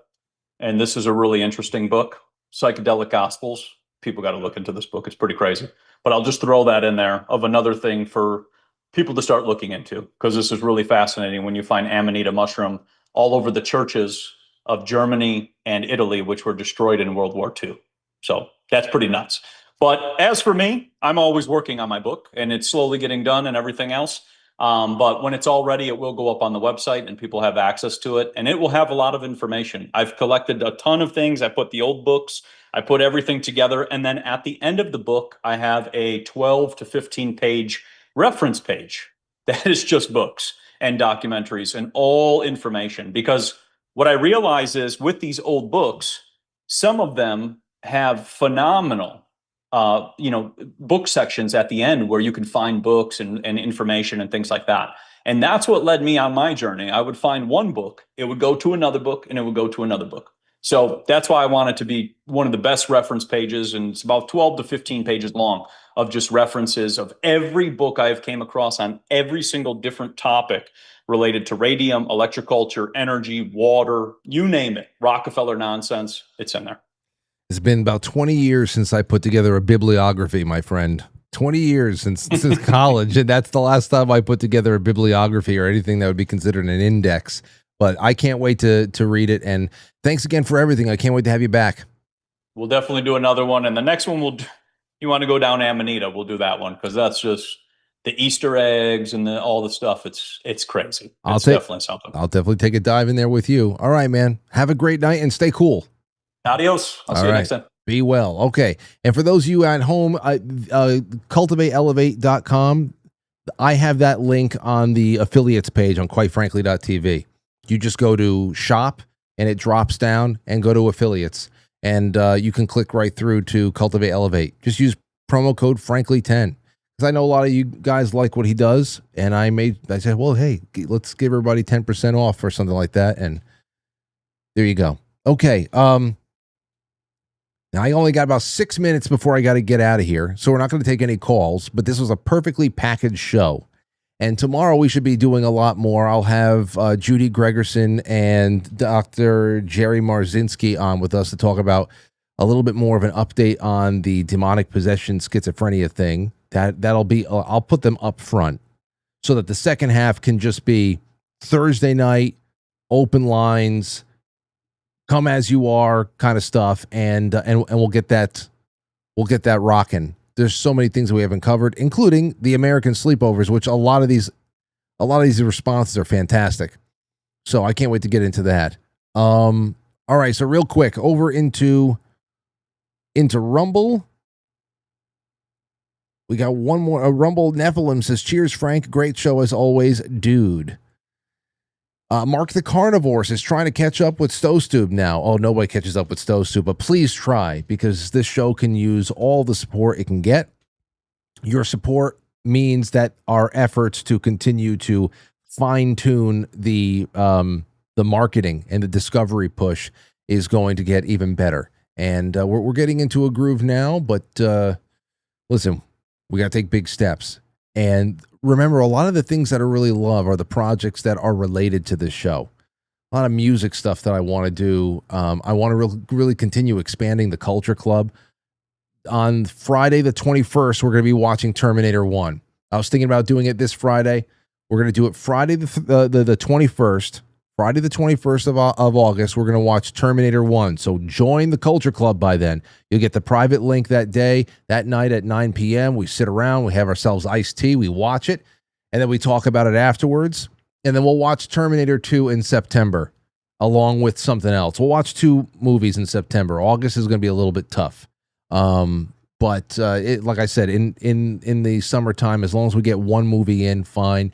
and this is a really interesting book, Psychedelic Gospels. People got to look into this book. It's pretty crazy, but I'll just throw that in there of another thing for people to start looking into, because this is really fascinating when you find Amanita mushroom all over the churches of Germany and Italy, which were destroyed in World War II. So that's pretty nuts. But as for me, I'm always working on my book, and it's slowly getting done and everything else. But when it's all ready, it will go up on the website and people have access to it, and it will have a lot of information. I've collected a ton of things. I put the old books, I put everything together. And then at the end of the book, I have a 12 to 15 page reference page that is just books and documentaries and all information. Because what I realize is with these old books, some of them have phenomenal book sections at the end where you can find books and information and things like that. And that's what led me on my journey. I would find one book, it would go to another book, and it would go to another book. So that's why I want it to be one of the best reference pages. And it's about 12 to 15 pages long of just references of every book I've came across on every single different topic related to radium, electroculture, energy, water, you name it, Rockefeller nonsense, it's in there. It's been about 20 years since I put together a bibliography, my friend. 20 years since college, and that's the last time I put together a bibliography or anything that would be considered an index. But I can't wait to read it, and thanks again for everything. I can't wait to have you back. We'll definitely do another one, and the next one You want to go down Amanita, we'll do that one because that's just the Easter eggs and all the stuff. It's crazy. It's definitely something. I'll definitely take a dive in there with you. All right, man. Have a great night and stay cool. Adios. I'll see you next time. Be well. Okay. And for those of you at home, cultivateelevate.com, I have that link on the affiliates page on quitefrankly.tv. You just go to shop and it drops down and go to affiliates. And you can click right through to Cultivate Elevate. Just use promo code Frankly10. Because I know a lot of you guys like what he does. And I said, well, hey, let's give everybody 10% off or something like that. And there you go. Okay. Now I only got about 6 minutes before I got to get out of here. So we're not going to take any calls. But this was a perfectly packaged show. And tomorrow we should be doing a lot more. I'll have Judy Gregerson and Dr. Jerry Marzinski on with us to talk about a little bit more of an update on the demonic possession schizophrenia thing. That'll be, I'll put them up front so that the second half can just be Thursday night, open lines, come as you are kind of stuff, and we'll get that rocking. There's so many things that we haven't covered, including the American sleepovers, which a lot of these responses are fantastic. So I can't wait to get into that. All right, so real quick, over into Rumble. We got one more. Rumble Nephilim says, cheers, Frank. Great show as always, dude. Mark the Carnivore is trying to catch up with Stowstube now. Oh, nobody catches up with Stowstube, but please try, because this show can use all the support it can get. Your support means that our efforts to continue to fine-tune the marketing and the discovery push is going to get even better. And we're getting into a groove now, but listen, we got to take big steps. And remember, a lot of the things that I really love are the projects that are related to this show. A lot of music stuff that I want to do. I want to really continue expanding the Culture Club. On Friday the 21st, we're going to be watching Terminator 1. I was thinking about doing it this Friday. We're going to do it Friday the 21st. Friday the 21st of August, we're going to watch Terminator 1. So join the Culture Club by then. You'll get the private link that day, that night at 9 p.m. We sit around, we have ourselves iced tea, we watch it, and then we talk about it afterwards. And then we'll watch Terminator 2 in September, along with something else. We'll watch 2 movies in September. August is going to be a little bit tough. But like I said, in the summertime, as long as we get 1 movie in, fine.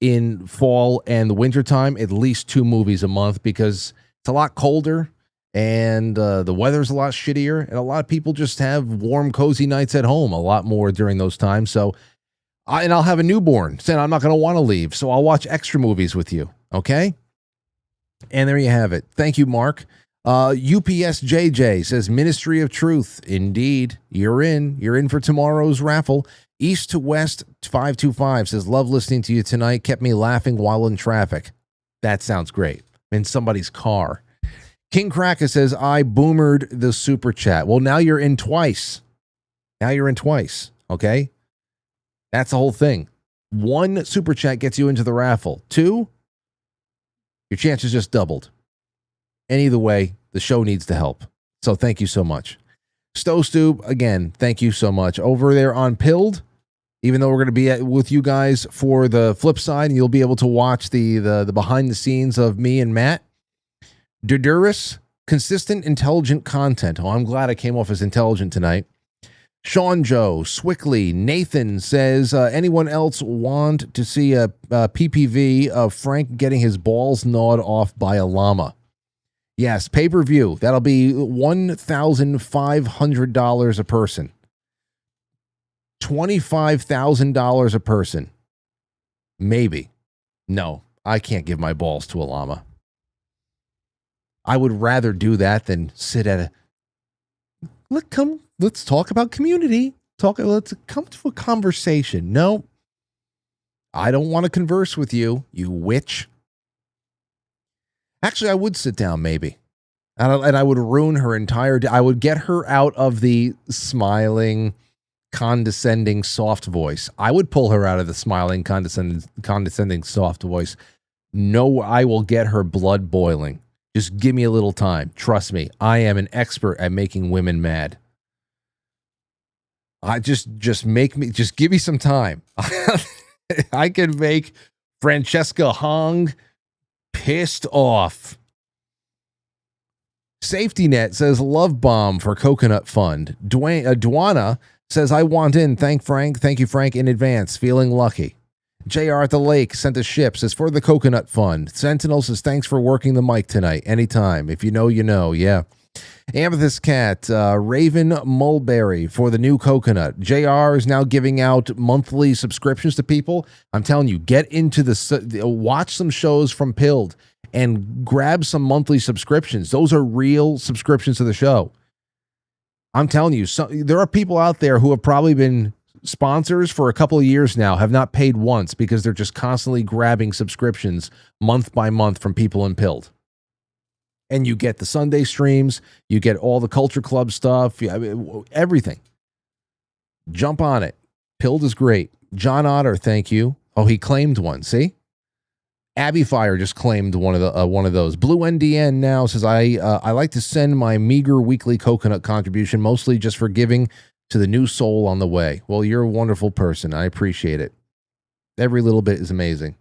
In fall and the wintertime, at least 2 movies a month, because it's a lot colder and the weather's a lot shittier, and a lot of people just have warm, cozy nights at home a lot more during those times. So, I'll have a newborn, saying I'm not going to want to leave, so I'll watch extra movies with you, okay? And there you have it. Thank you, Mark. UPSJJ says, Ministry of Truth. Indeed, you're in for tomorrow's raffle. East to West 525 says, love listening to you tonight. Kept me laughing while in traffic. That sounds great. In somebody's car. King Cracker says, I boomered the super chat. Well, now you're in twice. Okay? That's the whole thing. 1 super chat gets you into the raffle. 2, your chances just doubled. And either way, the show needs the help. So thank you so much. Stowstube, again, thank you so much. Over there on Pilled, even though we're going to be with you guys for the flip side, and you'll be able to watch the behind the scenes of me and Matt. Durduris, consistent, intelligent content. Oh, I'm glad I came off as intelligent tonight. Sean Joe, Swickley, Nathan says, anyone else want to see a PPV of Frank getting his balls gnawed off by a llama? Yes, pay-per-view. That'll be $1,500 a person. $25,000 a person. Maybe. No, I can't give my balls to a llama. I would rather do that than sit at let's talk about community. Let's come to a conversation. No, I don't want to converse with you, you witch. Actually, I would sit down maybe. And I would ruin her entire day. I would get her out of the smiling, condescending, soft voice. I would pull her out of the smiling, condescending, soft voice. No, I will get her blood boiling. Just give me a little time. Trust me, I am an expert at making women mad. Just give me some time. I can make Francesca Hong pissed off. Safety Net says love bomb for Coconut Fund. Dwana says I want in. Thank you, Frank, in advance. Feeling lucky. JR at the Lake sent a ship, says for the Coconut Fund. Sentinel says thanks for working the mic tonight. Anytime. If you know, you know. Yeah. Amethyst Cat, Raven Mulberry for the new coconut. JR is now giving out monthly subscriptions to people. I'm telling you, get into watch some shows from Pilled and grab some monthly subscriptions. Those are real subscriptions to the show. I'm telling you, there are people out there who have probably been sponsors for a couple of years now, have not paid once because they're just constantly grabbing subscriptions month by month from people in Pilled. And you get the Sunday streams, you get all the Culture Club stuff, everything. Jump on it. Pilled is great. John Otter, thank you. Oh, he claimed one. See, Abby Fire just claimed one of those. Blue NDN now says I like to send my meager weekly coconut contribution, mostly just for giving to the new soul on the way. Well, you're a wonderful person. I appreciate it. Every little bit is amazing.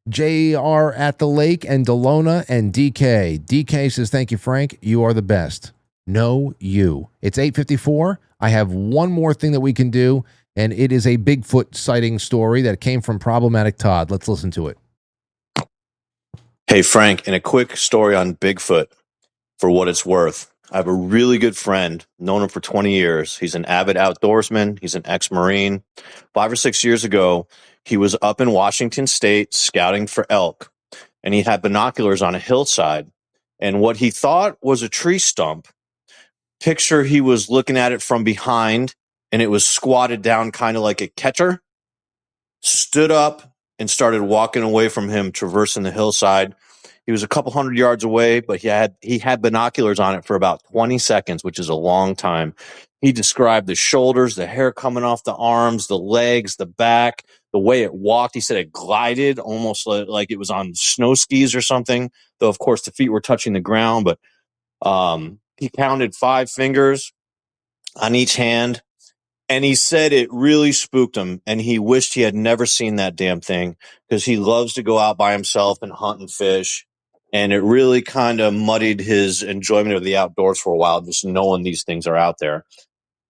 JR at the Lake and Delona and DK. DK says, thank you, Frank. You are the best. No, you. It's 8:54. I have one more thing that we can do, and it is a Bigfoot sighting story that came from Problematic Todd. Let's listen to it. Hey, Frank, and a quick story on Bigfoot for what it's worth. I have a really good friend, known him for 20 years. He's an avid outdoorsman. He's an ex-Marine. 5 or 6 years ago, he was up in Washington State scouting for elk, and he had binoculars on a hillside. And what he thought was a tree stump, picture he was looking at it from behind, and it was squatted down kind of like a catcher, stood up and started walking away from him, traversing the hillside. He was a couple hundred yards away, but he had binoculars on it for about 20 seconds, which is a long time. He described the shoulders, the hair coming off the arms, the legs, the back, the way it walked. He said it glided almost like it was on snow skis or something, though, of course, the feet were touching the ground. But he counted 5 fingers on each hand, and he said it really spooked him, and he wished he had never seen that damn thing because he loves to go out by himself and hunt and fish. And it really kind of muddied his enjoyment of the outdoors for a while, just knowing these things are out there.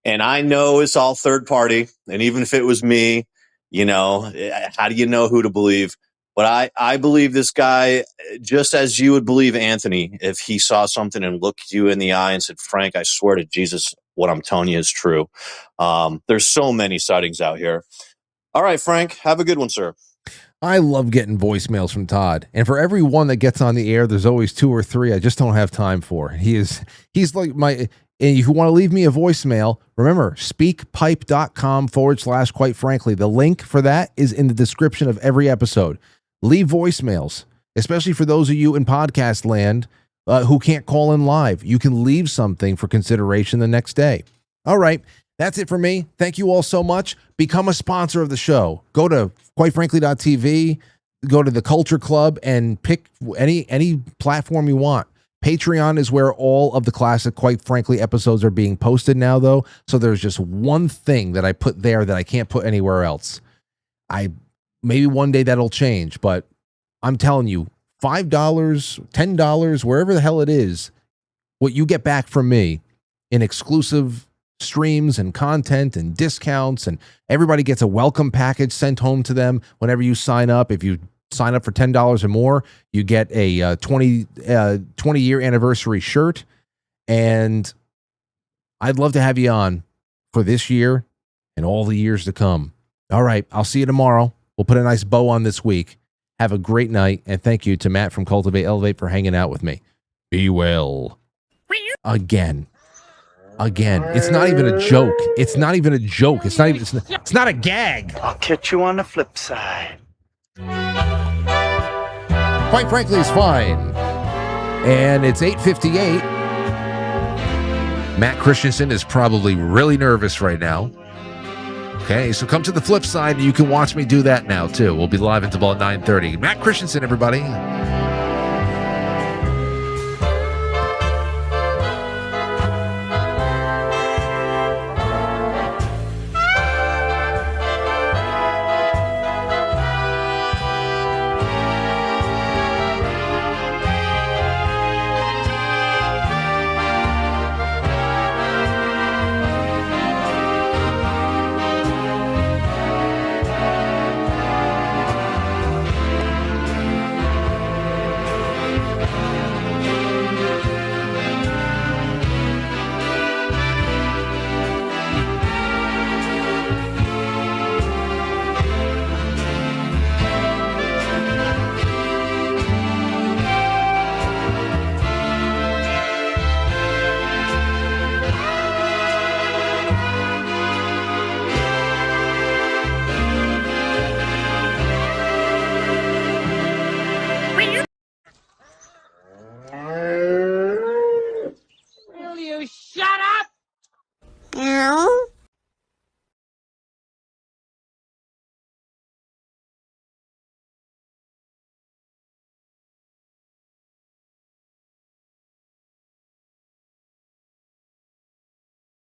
And I know it's all third party. And even if it was me, how do you know who to believe? But I believe this guy just as you would believe Anthony if he saw something and looked you in the eye and said, Frank, I swear to Jesus, what I'm telling you is true. There's so many sightings out here. All right, Frank, have a good one, sir. I love getting voicemails from Todd. And for every one that gets on the air, there's always 2 or 3 I just don't have time for. He's like my, and if you want to leave me a voicemail, remember, speakpipe.com/quite frankly. The link for that is in the description of every episode. Leave voicemails, especially for those of you in podcast land who can't call in live. You can leave something for consideration the next day. All right. That's it for me. Thank you all so much. Become a sponsor of the show. Go to quitefrankly.tv, go to the Culture Club, and pick any platform you want. Patreon is where all of the classic Quite Frankly episodes are being posted now, though. So there's just one thing that I put there that I can't put anywhere else. Maybe one day that'll change, but I'm telling you, $5, $10, wherever the hell it is, what you get back from me in exclusive streams and content and discounts, and everybody gets a welcome package sent home to them whenever you sign up. If you sign up for $10 or more, you get a 20-year anniversary shirt, and I'd love to have you on for this year and all the years to come. All right, I'll see you tomorrow. We'll put a nice bow on this week. Have a great night, and thank you to Matt from Cultivate Elevate for hanging out with me. Be well. Again. It's not even a joke. It's not even a joke. It's not a gag. I'll catch you on the flip side. Quite frankly, it's fine. And it's 8:58. Matt Christensen is probably really nervous right now. Okay, so come to the flip side, and you can watch me do that now, too. We'll be live until about 9:30. Matt Christensen, everybody.